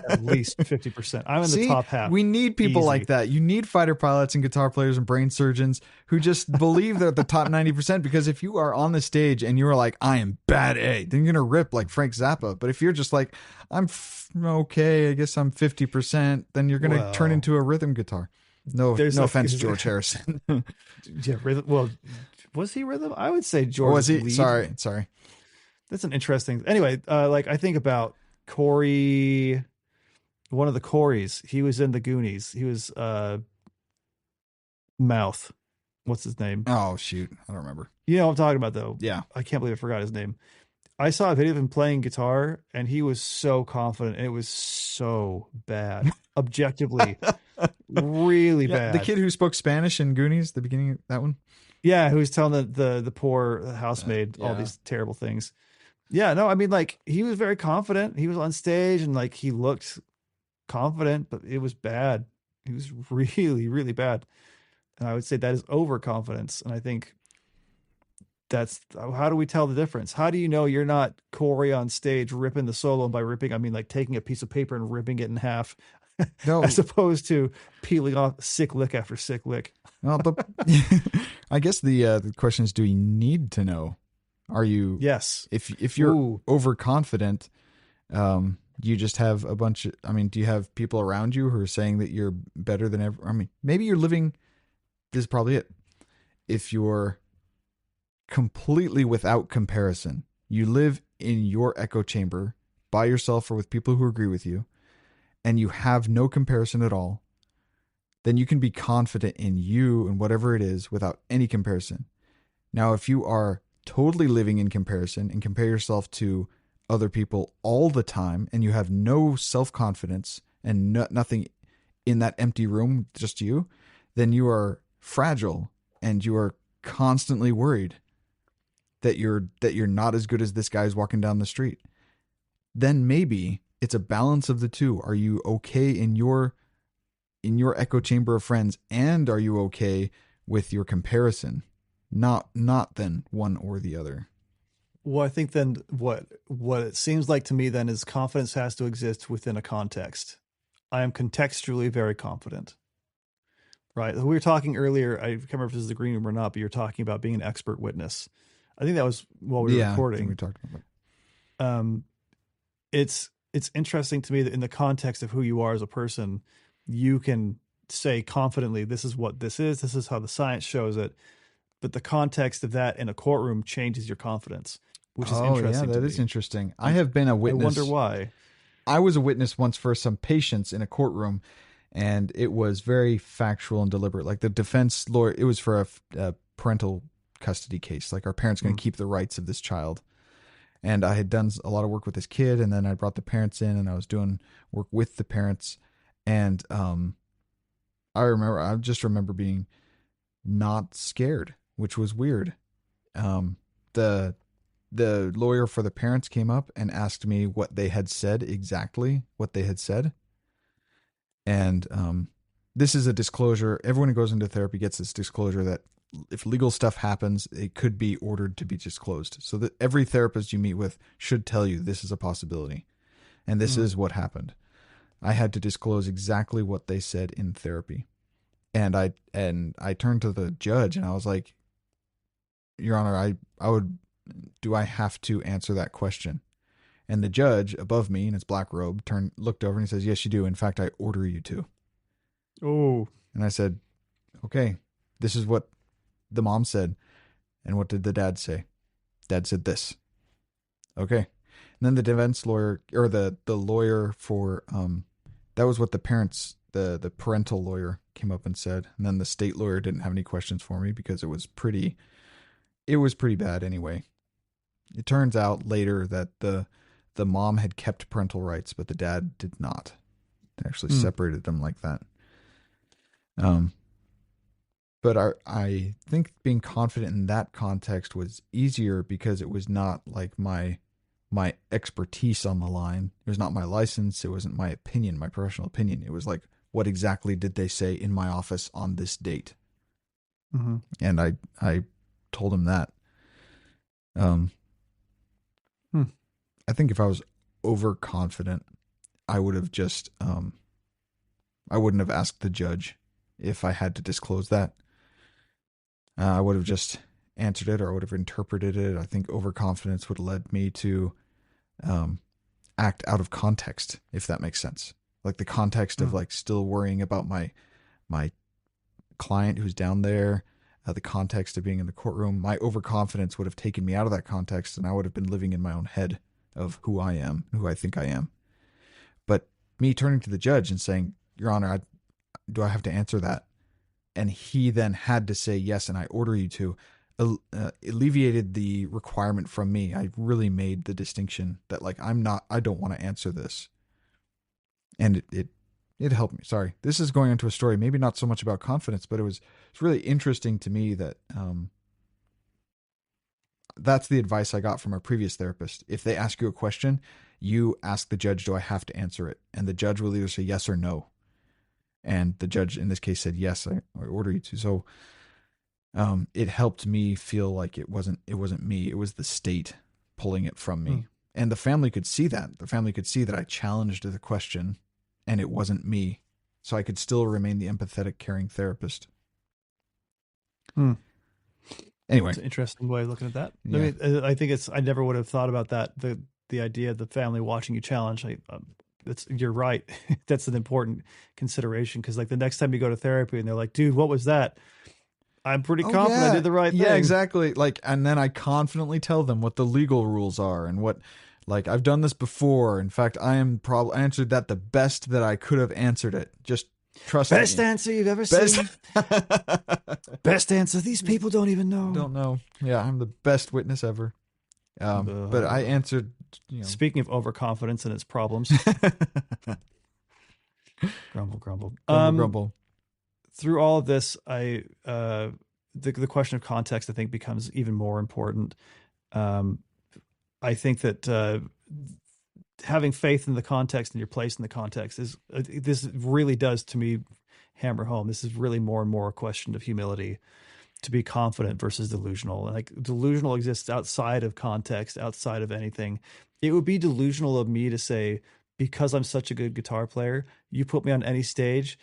at least 50%. I'm in the See, top half. we need people like Easy. that. You need fighter pilots and guitar players and brain surgeons who just believe they're at the top 90%. Because if you are on the stage and you are like, I am bad A, then you're going to rip like Frank Zappa. But if you're just like, okay, I guess I'm 50%, then you're going to turn Well, into a rhythm guitar. No, there's no a offense, George Harrison. yeah, rhythm. Well, was he rhythm? I would say Or George was is he? lead. Sorry. That's an interesting. Anyway, like I think about Corey, one of the Coreys. He was in the Goonies. He was Mouth. What's his name? Oh, shoot. I don't remember. You know what I'm talking about though. Yeah. I can't believe I forgot his name. I saw a video of him playing guitar, and he was so confident, and it was so bad, objectively, really Yeah. The bad. kid who spoke Spanish in Goonies, the beginning of that one. Yeah, who was telling the poor housemaid all Yeah. these terrible things. Yeah, no, I mean, like he was very confident. He was on stage, and like he looked confident, but it was bad. He was really, really bad. And I would say that is overconfidence. And I think that's how do we tell the difference? How do you know you're not Corey on stage ripping the solo? And by ripping, I mean like taking a piece of paper and ripping it in half, No, as opposed to peeling off sick lick after sick lick. well, I guess the question is, do you need to know? Are you Yes. if you're Ooh. overconfident, you just have a bunch of, I mean, do you have people around you who are saying that you're better than ever? I mean, maybe you're living, this is probably it. If you're completely without comparison, you live in your echo chamber by yourself or with people who agree with you, and you have no comparison at all, then you can be confident in you and whatever it is without any comparison. Now, if you are totally living in comparison and compare yourself to other people all the time and you have no self confidence and nothing in that empty room, just you, then you are fragile and you are constantly worried that you're not as good as this guy who's walking down the street. Then maybe it's a balance of the two. Are you okay in your echo chamber of friends, and are you okay with your comparison? Not then one or the other. Well, I think then what it seems like to me then is confidence has to exist within a context. I am contextually very confident. Right. We were talking earlier. I can't remember if this is the green room or not, but you're talking about being an expert witness. I think that was while we were Yeah, I think we recording. talked about Um, it's interesting to me that in the context of who you are as a person, you can say confidently, "This is what this is. This is how the science shows it." But the context of that in a courtroom changes your confidence, which is Oh yeah, interesting to that is me. interesting. I have been a I wonder witness. why. I was a witness once for some patients in a courtroom, and it was very factual and deliberate. Like the defense lawyer, it was for a parental custody case. Like our parents going Mm. to keep the rights of this child. And I had done a lot of work with this kid, and then I brought the parents in, and I was doing work with the parents. And I just remember being not scared, which was weird. Um, the the lawyer for the parents came up and asked me what they had said, exactly what they had said. And this is a disclosure. Everyone who goes into therapy gets this disclosure that if legal stuff happens, it could be ordered to be disclosed. So that every therapist you meet with should tell you this is a possibility. And this Mm. is what happened. I had to disclose exactly what they said in therapy. And I turned to the judge and I was like, Your Honor, I would do I have to answer that question? And the judge above me in his black robe looked over and he says, Yes, you do. In fact, I order you to. Oh. And I said, Okay, this is what the mom said. And what did the dad say? Dad said this. Okay. And then the defense lawyer or the lawyer for that was what the parents the parental lawyer came up and said. And then the state lawyer didn't have any questions for me because it was pretty bad anyway. It turns out later that the mom had kept parental rights, but the dad did not. They actually Mm. separated them like that. Um, but I think being confident in that context was easier because it was not like my expertise on the line. It was not my license. It wasn't my opinion, my professional opinion. It was like, what exactly did they say in my office on this date? Mm-hmm. And I told him that. Um, Hmm. I think if I was overconfident, I would have just I wouldn't have asked the judge if I had to disclose that. I would have just answered it, or I would have interpreted it. I think overconfidence would have led me to um, act out of context, if that makes sense. Like the context of Mm. like still worrying about my client who's down there, the context of being in the courtroom. My overconfidence would have taken me out of that context, and I would have been living in my own head of who I am, who I think I am. But me turning to the judge and saying, Your Honor, do I have to answer that? And he then had to say yes, and I order you to, alleviated the requirement from me. I really made the distinction that like I don't want to answer this, and it helped me. Sorry, this is going into a story, maybe not so much about confidence, but it's really interesting to me that that's the advice I got from a previous therapist. If they ask you a question, you ask the judge, do I have to answer it? And the judge will either say yes or no. And the judge in this case said yes, I order you to. So it helped me feel like it wasn't me, it was the state pulling it from Mm. me. And the family could see that. The family could see that I challenged the question and it wasn't me. So I could still remain the empathetic, caring therapist. Mm. Anyway, It's an interesting way of looking at that. I yeah. mean, I think I never would have thought about that. The idea of the family watching you challenge. You're right. That's an important consideration because like the next time you go to therapy and they're like, dude, what was that? I'm pretty Oh confident I yeah. did the right Yeah, thing. exactly. Like, and then I confidently tell them what the legal rules are and what, like, I've done this before. In fact, I answered that the best that I could have answered it. Just trust Best me. answer you've ever Best. seen. Best answer. These people don't even know. Don't know. Yeah, I'm the best witness ever. But I Uh, answered, Speaking of overconfidence and its problems, grumble, grumble. grumble, grumble. Through all of this, the question of context I think becomes even more important. Um, I think that having faith in the context and your place in the context is this really does to me hammer home. This is really more and more a question of humility to be confident versus delusional. Like delusional exists outside of context, outside of anything. It would be delusional of me to say, because I'm such a good guitar player, you put me on any stage,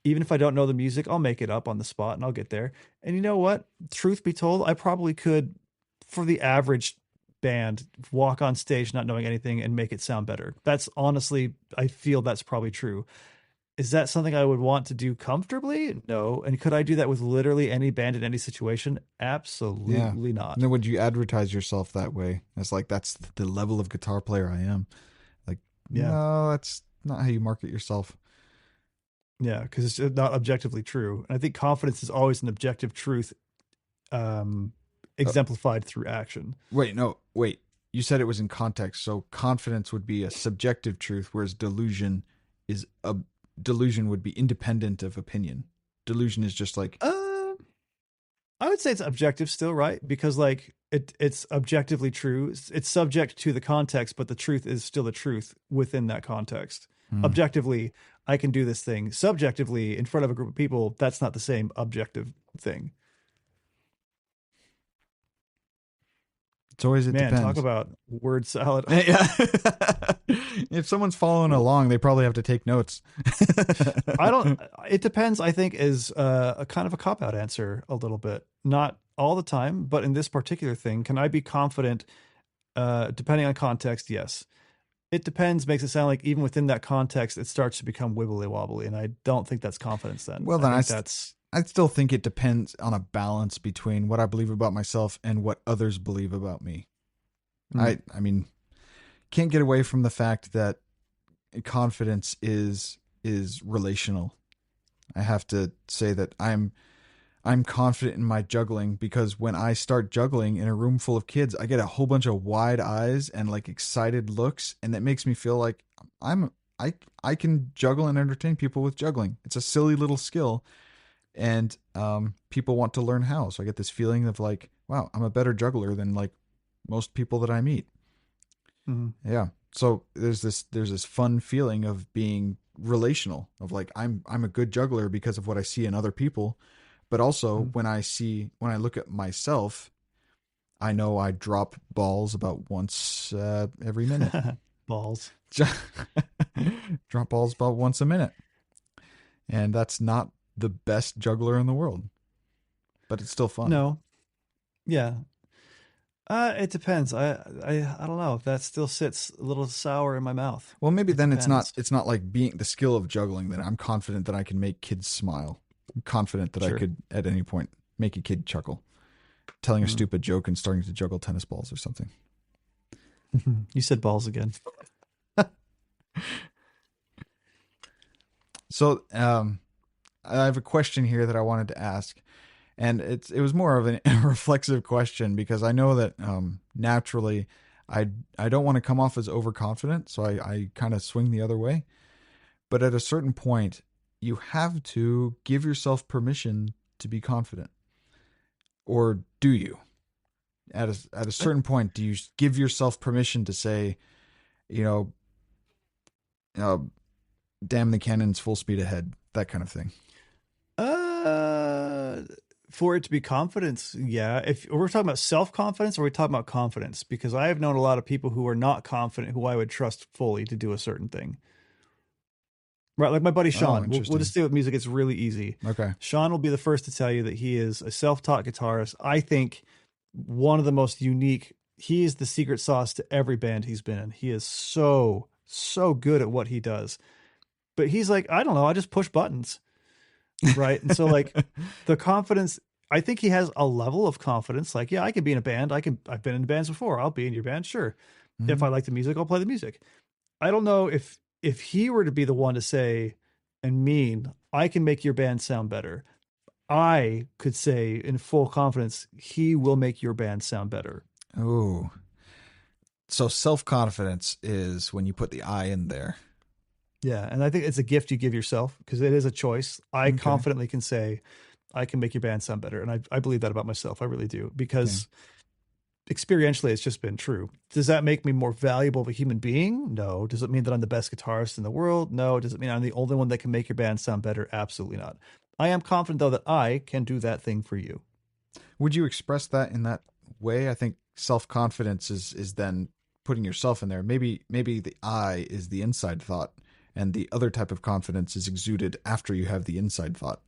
even if I don't know the music, I'll make it up on the spot and I'll get there. And you know what? Truth be told, I probably could, for the average band, walk on stage not knowing anything and make it sound better. That's honestly, I feel that's probably true. Is that something I would want to do comfortably? No. And could I do that with literally any band in any situation? Yeah. Absolutely And not. then would you advertise yourself that way? It's like, that's the level of guitar player I am. Like, Yeah. no, that's not how you market yourself. Yeah. Because it's not objectively true. And I think confidence is always an objective truth um, Uh, exemplified through action. Wait, no, wait. You said it was in context, so confidence would be a subjective truth, whereas delusion would be independent of opinion. Delusion is just like, Uh, I would say it's objective still, right? Because like it's objectively true. It's subject to the context, but the truth is still the truth within that context. hmm, Objectively, I can do this thing. Subjectively, in front of a group of people, that's not the same objective thing. It's always it Man, talk depends. about word salad. Yeah. If someone's following Well, along, they probably have to take notes. I don't. It depends. I think is a kind of a cop out answer a little bit. Not all the time, but in this particular thing, can I be confident? Depending on context, yes. It depends. Makes it sound like even within that context, it starts to become wibbly wobbly, and I don't think that's confidence. Then Well, I then think that's I still think it depends on a balance between what I believe about myself and what others believe about me. mm, I mean, can't get away from the fact that confidence is relational. I have to say that I'm confident in my juggling because when I start juggling in a room full of kids, I get a whole bunch of wide eyes and like excited looks, and that makes me feel like I'm I can juggle and entertain people with juggling. It's a silly little skill, and people want to learn how. So I get this feeling of like, wow, I'm a better juggler than like most people that I meet. mm, Yeah. So there's this fun feeling of being relational, of like I'm a good juggler because of what I see in other people, but also mm. when I look at myself, I know I drop balls about once every minute. balls. Drop balls about once a minute, and that's not the best juggler in the world, but it's still fun. No, yeah. It depends. I don't know. That still sits a little sour in my mouth. Well, maybe It then it's not depends. it's not like being the skill of juggling that I'm confident that I can make kids smile. I'm confident that I Sure. could at any point make a kid chuckle, telling a Mm. stupid joke and starting to juggle tennis balls or something. You said balls again. So, I have a question here that I wanted to ask, and it was more of a reflexive question because I know that naturally I don't want to come off as overconfident, so I kind of swing the other way. But at a certain point, you have to give yourself permission to be confident, or do you? At a certain point, do you give yourself permission to say, you know, uh, damn the cannons, full speed ahead, that kind of thing? Uh, for it to be confidence, yeah. If we're talking about self confidence, or we're talking about confidence, because I have known a lot of people who are not confident, who I would trust fully to do a certain thing. Right, like my buddy Oh, Sean. We'll just interesting. stay with music. It's really easy. Okay. Sean will be the first to tell you that he is a self taught guitarist. I think one of the most unique. He is the secret sauce to every band he's been in. He is so good at what he does. But he's like, I don't know. I just push buttons, right? And so like the confidence, I think he has a level of confidence. Like, yeah, I can be in a band. I've been in bands before. I'll be in your band. Sure. If Mhm. I like the music, I'll play the music. I don't know if he were to be the one to say and mean, I can make your band sound better. I could say in full confidence, he will make your band sound better. Oh, so self confidence is when you put the I in there. Yeah. And I think it's a gift you give yourself because it is a choice. I Okay. confidently can say, I can make your band sound better. And I believe that about myself. I really do. Okay. Because experientially, it's just been true. Does that make me more valuable of a human being? No. Does it mean that I'm the best guitarist in the world? No. Does it mean I'm the only one that can make your band sound better? Absolutely not. I am confident, though, that I can do that thing for you. Would you express that in that way? I think self confidence is then putting yourself in there. Maybe the I is the inside thought, and the other type of confidence is exuded after you have the inside thought.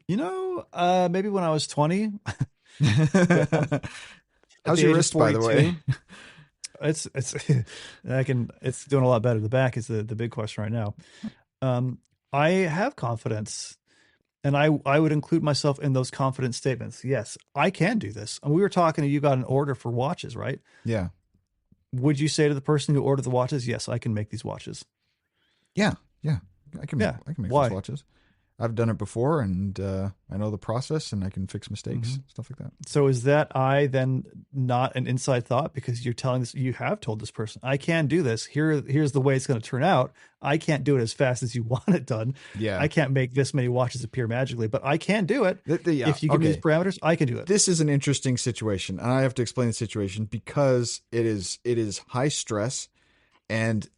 Maybe when I was 20, at How's the your age of wrist, by the way? 42, it's it's doing a lot better. The back is the big question right now. Um, I have confidence, and I would include myself in those confidence statements. Yes, I can do this. And we were talking, and you got an order for watches, right? Yeah. Would you say to the person who ordered the watches, yes, I can make these watches? Yeah. Yeah. I can make Yeah. I can make those Why? watches. I've done it before, and I know the process, and I can fix mistakes, Mhm. stuff like that. So is that I then not an inside thought because you're telling this, you have told this person, I can do this. Here's the way it's going to turn out. I can't do it as fast as you want it done. Yeah. I can't make this many watches appear magically, but I can do it. Yeah. If you give me these Okay. parameters, I can do it. This is an interesting situation, and I have to explain the situation because it is high stress, and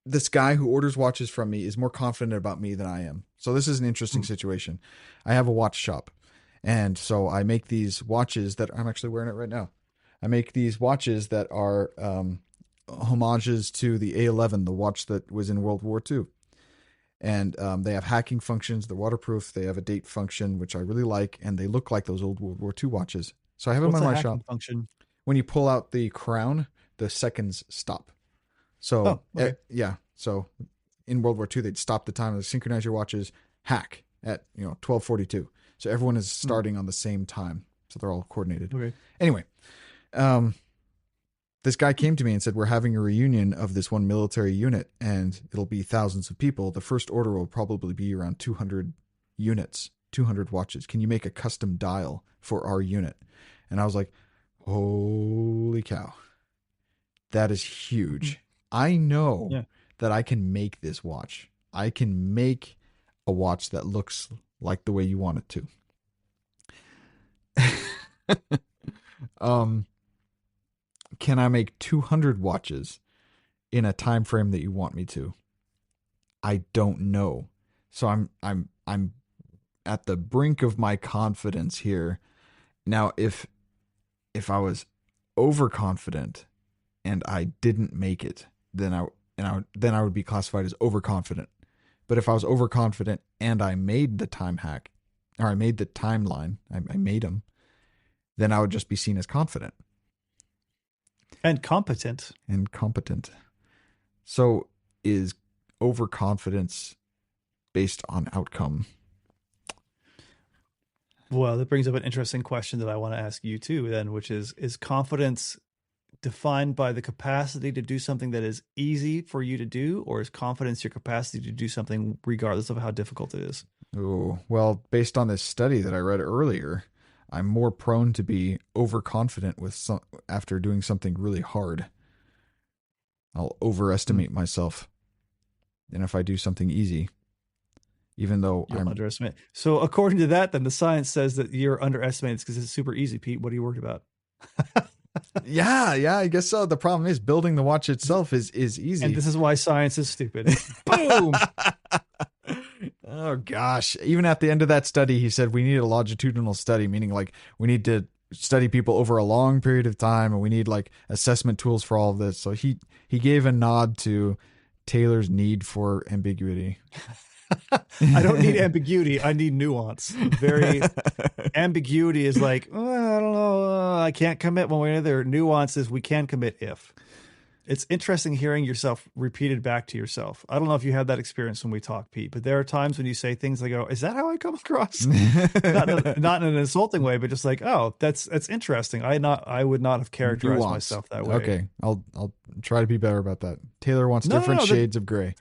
this guy who orders watches from me is more confident about me than I am. So this is an interesting Mm. situation. I have a watch shop, and so I make these watches that I'm actually wearing it right now. I make these watches that are homages to the A11, the watch that was in World War II. And they have hacking functions. They're waterproof. They have a date function, which I really like, and they look like those old World War II watches. So I have them What's in a my hacking shop. function? When you pull out the crown, the seconds stop. So Oh, okay. yeah, so in World War II, they'd stop the time. They synchronize your watches, hack at 12:42. So everyone is Hmm. starting on the same time. So they're all coordinated. Okay. Anyway, um, this guy came to me and said, we're having a reunion of this one military unit and it'll be thousands of people. The first order will probably be around 200 units, 200 watches. Can you make a custom dial for our unit? And I was like, holy cow, that is Hmm. huge. I know Yeah. that I can make this watch. I can make a watch that looks like the way you want it to. um, can I make 200 watches in a time frame that you want me to? I don't know. So I'm at the brink of my confidence here. Now if I was overconfident and I didn't make it, then I would be classified as overconfident. But if I was overconfident and I made the time hack, or I made the timeline, I made them, then I would just be seen as confident And competent. and competent. So is overconfidence based on outcome? Well, that brings up an interesting question that I want to ask you too, then, which is confidence defined by the capacity to do something that is easy for you to do, or is confidence your capacity to do something regardless of how difficult it is? Oh, well, based on this study that I read earlier, I'm more prone to be overconfident after doing something really hard. I'll Hmm. overestimate myself than if I do something easy, even though You'll I'm underestimate. So, according to that, then the science says that you're underestimated because it's super easy, Pete. What are you worried about? yeah, I guess so. The problem is building the watch itself is And easy. this is why science is stupid. Boom. Oh gosh. Even at the end of that study, he said we need a longitudinal study, meaning like we need to study people over a long period of time and we need like assessment tools for all of this. So he gave a nod to Taylor's need for ambiguity. I don't need ambiguity. I need nuance. Very ambiguity is like, I don't know. I can't commit one way or another. Nuance is we can commit if. It's interesting hearing yourself repeated back to yourself. I don't know if you had that experience when we talk, Pete, but there are times when you say things like, "Oh, is that how I come across?" Not in an insulting way, but just like, "Oh, that's interesting. I would not have characterized Nuance. myself that way." Okay, I'll try to be better about that. Taylor wants No, no, different no. shades of gray.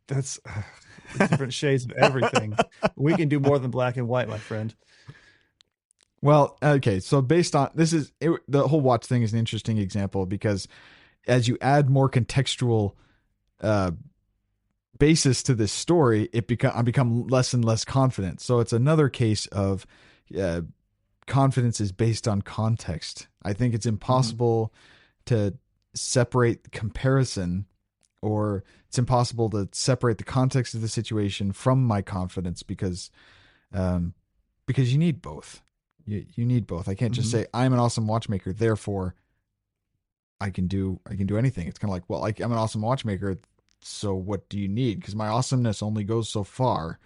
That's different shades of everything. We can do more than black and white, my friend. Well, okay, so based on this is it, the whole watch thing is an interesting example because as you add more contextual uh, basis to this story, I become less and less confident. So it's another case of uh, confidence is based on context. I think it's Mhm. impossible to separate comparison, or it's impossible to separate the context of the situation from my confidence um, because you need both. You need both. I can't just Mhm. say I'm an awesome watchmaker, therefore I can do anything. It's kind of like, well, I'm an awesome watchmaker, so what do you need? Because my awesomeness only goes so far.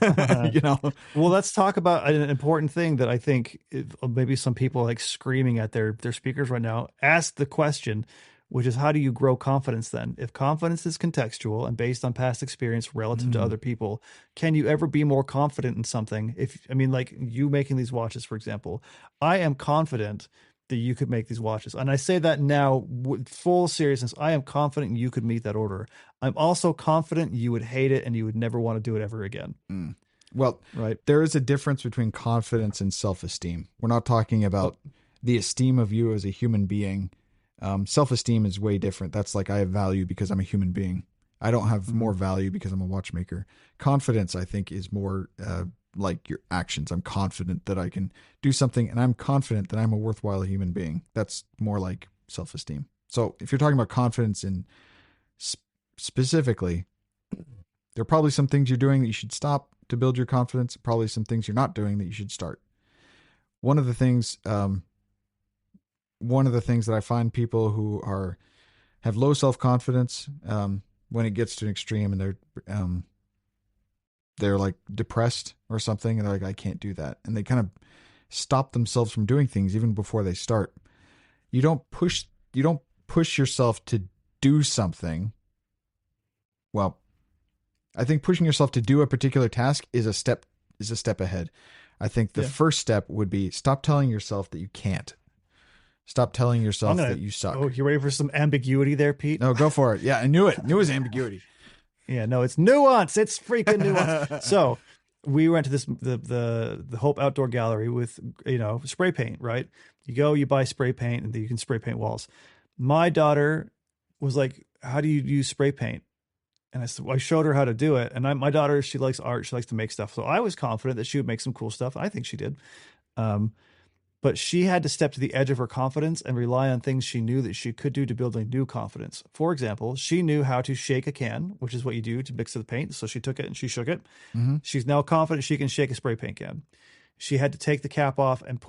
you know. Well, let's talk about an important thing that I think maybe some people are like screaming at their speakers right now. Ask the question, which is how do you grow confidence then? If confidence is contextual and based on past experience relative to Mm, other people, can you ever be more confident in something? If I mean like you making these watches for example, I am confident that you could make these watches. And I say that now with full seriousness. I am confident you could meet that order. I'm also confident you would hate it and you would never want to do it ever again, mm. Well, right? there is a difference between confidence and self-esteem. We're not talking Oh, about the esteem of you as a human being. Self-esteem is way different. That's like I have value because I'm a human being. I don't have more mhm. value because I'm a watchmaker. Confidence, I think, is more like your actions. I'm confident that I can do something, and I'm confident that I'm a worthwhile human being. That's more like self-esteem. So, if you're talking about confidence in sp- specifically, there are probably some things you're doing that you should stop to build your confidence. Probably some things you're not doing that you should start. One of the things one of the things that I find people who have low self-confidence, when it gets to an extreme and they're like depressed or something, and they're like, I can't do that. And they kind of stop themselves from doing things even before they start. You don't push yourself to do something. Well, I think pushing yourself to do a particular task is a step ahead. I think the Yeah. first step would be stop telling yourself that you can't. Stop telling yourself that you Oh, suck. you ready for some ambiguity there, Pete? No, go for it. Yeah, I knew it. Knew it was ambiguity. Yeah, no, it's nuance. It's freaking nuance. So we went to the Hope Outdoor Gallery with, spray paint, right? You go, you buy spray paint, and you can spray paint walls. My daughter was like, "How do you use spray paint?" And I showed her how to do it. And my daughter, she likes art. She likes to make stuff. So I was confident that she would make some cool stuff. I think she did. Um, but she had to step to the edge of her confidence and rely on things she knew that she could do to build a new confidence. For example, she knew how to shake a can, which is what you do to mix the paint. So she took it and she shook it. Mm-hmm. She's now confident she can shake a spray paint can. She had to take the cap off and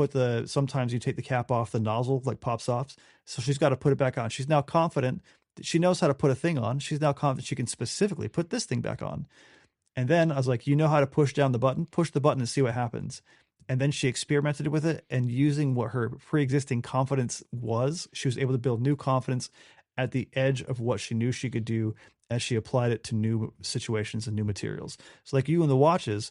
sometimes you take the cap off, the nozzle like pops off. So she's got to put it back on. She's now confident that she knows how to put a thing on. She's now confident she can specifically put this thing back on. And then I was like, you know how to push down the button? Push the button and see what happens. And then she experimented with it, and using what her pre-existing confidence was, she was able to build new confidence at the edge of what she knew she could do as she applied it to new situations and new materials. So like you and the watches,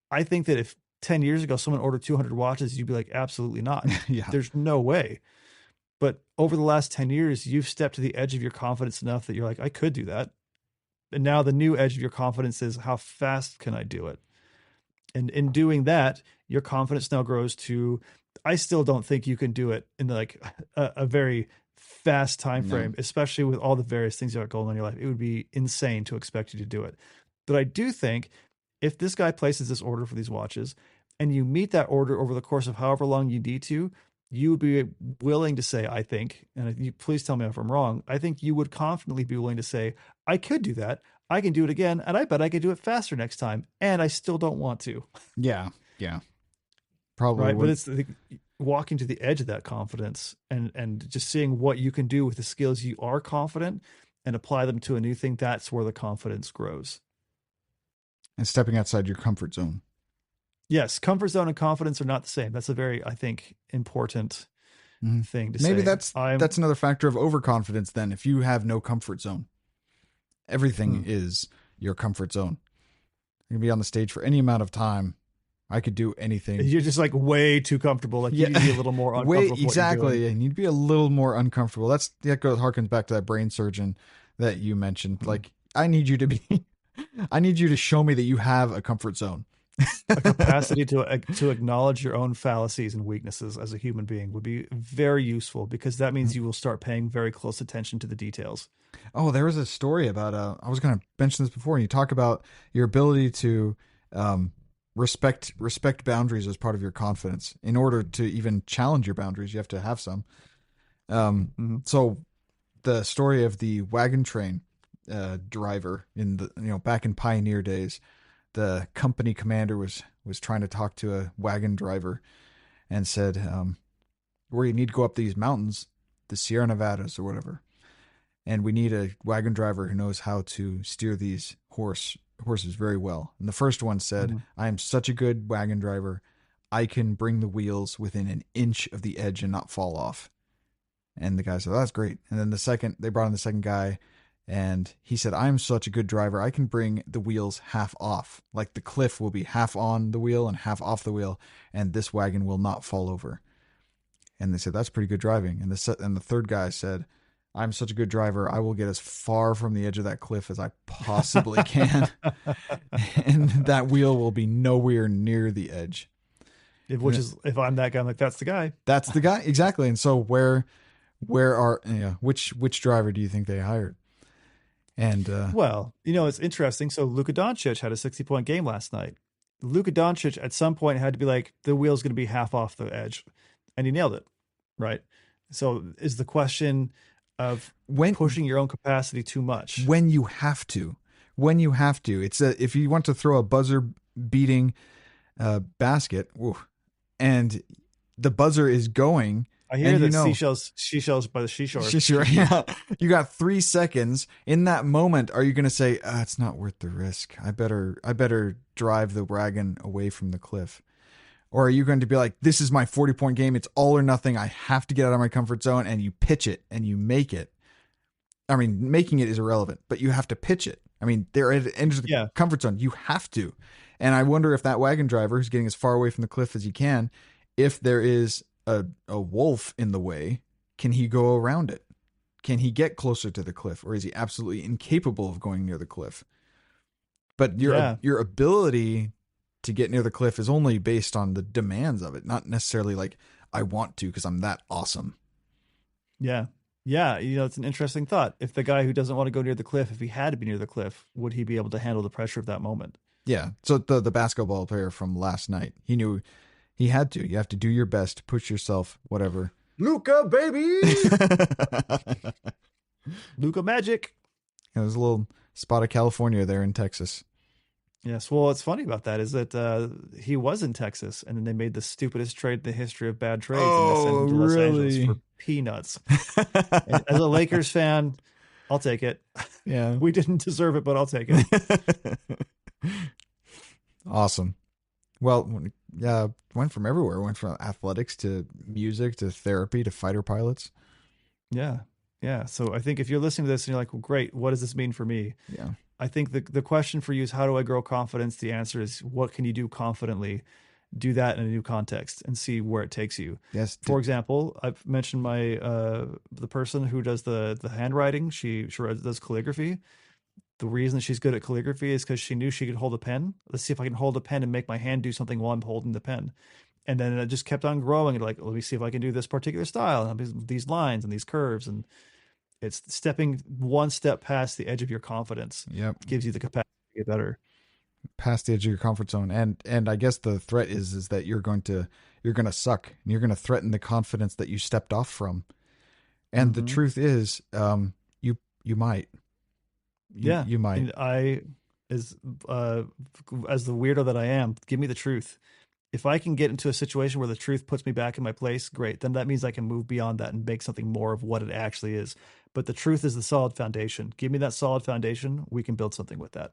I think that if 10 years ago someone ordered 200 watches, you'd be like, absolutely not. Yeah. There's no way. But over the last 10 years, you've stepped to the edge of your confidence enough that you're like, I could do that. And now the new edge of your confidence is, how fast can I do it? And in doing that, your confidence now grows to, I still don't think you can do it in like a very fast time frame, especially with all the various things you got going on in your life. It would be insane to expect you to do it. But I do think if this guy places this order for these watches and you meet that order over the course of however long you need to, you would be willing to say, I think, and you please tell me if I'm wrong, I think you would confidently be willing to say, I could do that. I can do it again, and I bet I could do it faster next time, and I still don't want to. Yeah. Yeah. Probably. Right. But it's walking to the edge of that confidence and just seeing what you can do with the skills you are confident and apply them to a new thing. That's where the confidence grows. And stepping outside your comfort zone. Yes. Comfort zone and confidence are not the same. That's a very, I think, important thing to say. Maybe that's another factor of overconfidence then. If you have no comfort zone, everything is your comfort zone. You can be on the stage for any amount of time. I could do anything. You're just like way too comfortable. Like you need to be a little more uncomfortable. Exactly. You need to be a little more uncomfortable. That harkens back to that brain surgeon that you mentioned. Like, I need you to show me that you have a comfort zone. A capacity to acknowledge your own fallacies and weaknesses as a human being would be very useful, because that means you will start paying very close attention to the details. Oh, there was a story about, I was going to mention this before, and you talk about your ability to respect boundaries as part of your confidence. In order to even challenge your boundaries, you have to have some. So the story of the wagon train driver in the, back in pioneer days, the company commander was trying to talk to a wagon driver and said, where you need to go up these mountains, the Sierra Nevadas or whatever. And we need a wagon driver who knows how to steer these horses very well. And the first one said, I am such a good wagon driver, I can bring the wheels within an inch of the edge and not fall off. And the guy said, oh, that's great. And then they brought in the second guy, and he said, I'm such a good driver, I can bring the wheels half off. Like the cliff will be half on the wheel and half off the wheel, and this wagon will not fall over. And they said, that's pretty good driving. And the third guy said, I'm such a good driver, I will get as far from the edge of that cliff as I possibly can. And that wheel will be nowhere near the edge. If I'm that guy, I'm like, that's the guy. That's the guy. Exactly. And so which driver do you think they hired? And well, it's interesting. So Luka Doncic had a 60-point game last night. Luka Doncic at some point had to be like, the wheel's going to be half off the edge, and he nailed it. Right. So is the question of pushing your own capacity too much when you have to. It's if you want to throw a buzzer beating basket, and the buzzer is going, I hear and you that know, seashells by the seashore. sure, yeah, you got 3 seconds. In that moment, are you going to say, "It's not worth the risk. I better drive the wagon away from the cliff"? Or are you going to be like, "This is my 40-point game. It's all or nothing. I have to get out of my comfort zone," and you pitch it and you make it? I mean, making it is irrelevant, but you have to pitch it. I mean, they're at the end of the Yeah, comfort zone. You have to. And I wonder if that wagon driver who's getting as far away from the cliff as he can, if there is a wolf in the way, can he go around it? Can he get closer to the cliff, or is he absolutely incapable of going near the cliff? But yeah, your ability to get near the cliff is only based on the demands of it, not necessarily like I want to because I'm that awesome. yeah, yeah. It's an interesting thought. If the guy who doesn't want to go near the cliff, if he had to be near the cliff, would he be able to handle the pressure of that moment? Yeah. So the basketball player from last night, he knew he had to. You have to do your best, push yourself, whatever. Luca, baby, Luca magic. There's a little spot of California there in Texas. Yes. Well, what's funny about that is that he was in Texas, and then they made the stupidest trade in the history of bad trades, and they sent Oh, him to Los Angeles really? for peanuts. And as a Lakers fan, I'll take it. Yeah. We didn't deserve it, but I'll take it. Awesome. Well, yeah, went from everywhere. Went from athletics to music to therapy to fighter pilots. Yeah. Yeah. So I think if you're listening to this and you're like, well, great, what does this mean for me? Yeah. I think the question for you is, how do I grow confidence? The answer is, what can you do confidently? Do that in a new context and see where it takes you. Yes. For example, I've mentioned my the person who does the handwriting. She does calligraphy. The reason she's good at calligraphy is because she knew she could hold a pen. Let's see if I can hold a pen and make my hand do something while I'm holding the pen. And then it just kept on growing. And like, let me see if I can do this particular style and these lines and these curves. And it's stepping one step past the edge of your confidence Yep. gives you the capacity to get better. Past the edge of your comfort zone, and I guess the threat is that you're going to suck, and you're going to threaten the confidence that you stepped off from. And the Mm-hmm. truth is, you might, Yeah. you might. And as as the weirdo that I am, give me the truth. If I can get into a situation where the truth puts me back in my place, great. Then that means I can move beyond that and make something more of what it actually is. But the truth is the solid foundation. Give me that solid foundation. We can build something with that.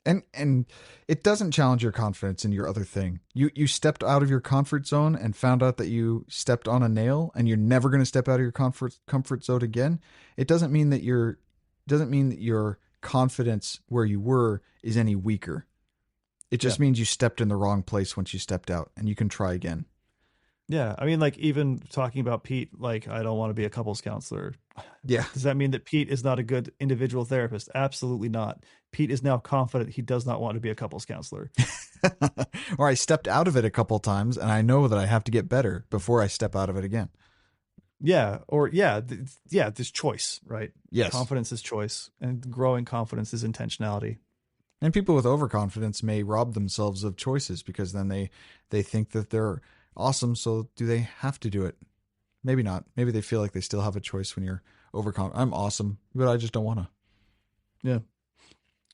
And it doesn't challenge your confidence in your other thing. You stepped out of your comfort zone and found out that you stepped on a nail, and you're never going to step out of your comfort zone again. It doesn't mean that your confidence where you were is any weaker. It Yeah. just means you stepped in the wrong place once you stepped out, and you can try again. Yeah. I mean, like, even talking about Pete, like, I don't want to be a couples counselor. Yeah. Does that mean that Pete is not a good individual therapist? Absolutely not. Pete is now confident he does not want to be a couples counselor. Or I stepped out of it a couple times, and I know that I have to get better before I step out of it again. Yeah. Or, yeah. Yeah. This choice, right? Yes. Confidence is choice, and growing confidence is intentionality. And people with overconfidence may rob themselves of choices because then they think that they're awesome. So do they have to do it? Maybe not. Maybe they feel like they still have a choice when you're overconfident. I'm awesome, but I just don't want to. Yeah.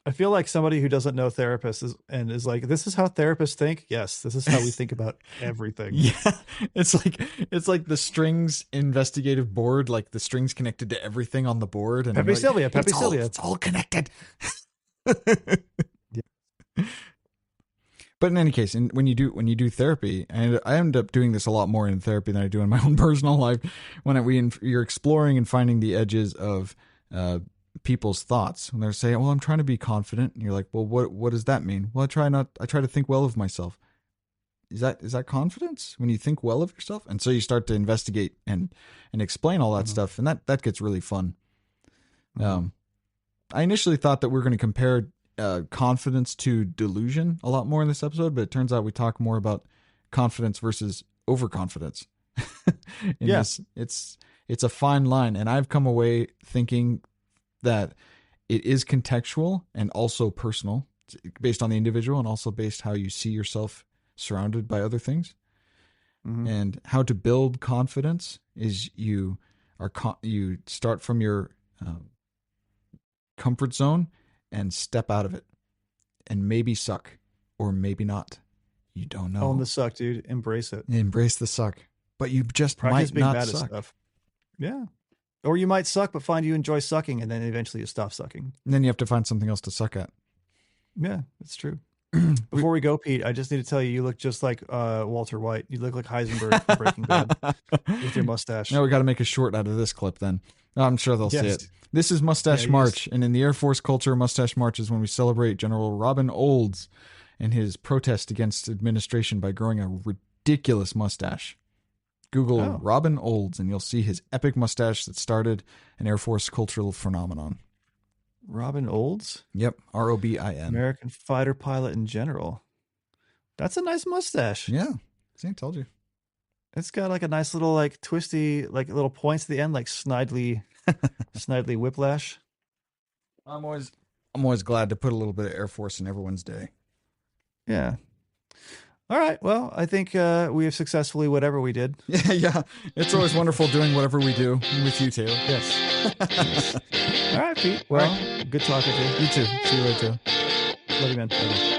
I feel like somebody who doesn't know therapists is like, this is how therapists think. Yes, this is how we think about everything. Yeah, it's like the strings investigative board, like the strings connected to everything on the board, and Pepe you're like, Sylvia, Pepe Sylvia. it's all connected. Yeah. But in any case, when you do therapy, and I end up doing this a lot more in therapy than I do in my own personal life, you're exploring and finding the edges of people's thoughts when they're saying, "Well, I'm trying to be confident," and you're like, "Well, what does that mean?" Well, I try to think well of myself. Is that confidence when you think well of yourself? And so you start to investigate and explain all that Mhm. stuff, and that gets really fun. Mhm. I initially thought that we are going to compare confidence to delusion a lot more in this episode, but it turns out we talk more about confidence versus overconfidence. In Yeah. this, it's a fine line, and I've come away thinking that it is contextual and also personal, based on the individual, and also based how you see yourself surrounded by other things. Mhm. And how to build confidence is you start from your comfort zone and step out of it, and maybe suck or maybe not. You don't Own know. the suck, dude. Embrace it. Embrace the suck. but you just Practice might being not bad at suck. stuff. Yeah. Or you might suck, but find you enjoy sucking, and then eventually you stop sucking. And then you have to find something else to suck at. Yeah, that's true. Before we go, Pete, I just need to tell you, you look just like Walter White. You look like Heisenberg from Breaking Bad with your mustache. Now we got to make a short out of this clip then. I'm sure they'll see Yes. it. This is Mustache Yeah, March, and in the Air Force culture, Mustache March is when we celebrate General Robin Olds and his protest against administration by growing a ridiculous mustache. Google Oh. Robin Olds, and you'll see his epic mustache that started an Air Force cultural phenomenon. Robin Olds? Yep, Robin. American fighter pilot in general. That's a nice mustache. Yeah, see, I told you. It's got like a nice little like twisty, like little points at the end, like snidely whiplash. I'm always glad to put a little bit of Air Force in everyone's day. Yeah. All right. Well, I think we have successfully whatever we did. Yeah. It's always wonderful doing whatever we do with you, Taylor. Yes. All right, Pete. Well, good talking to you. You too. See you later. Love you, man. Bye.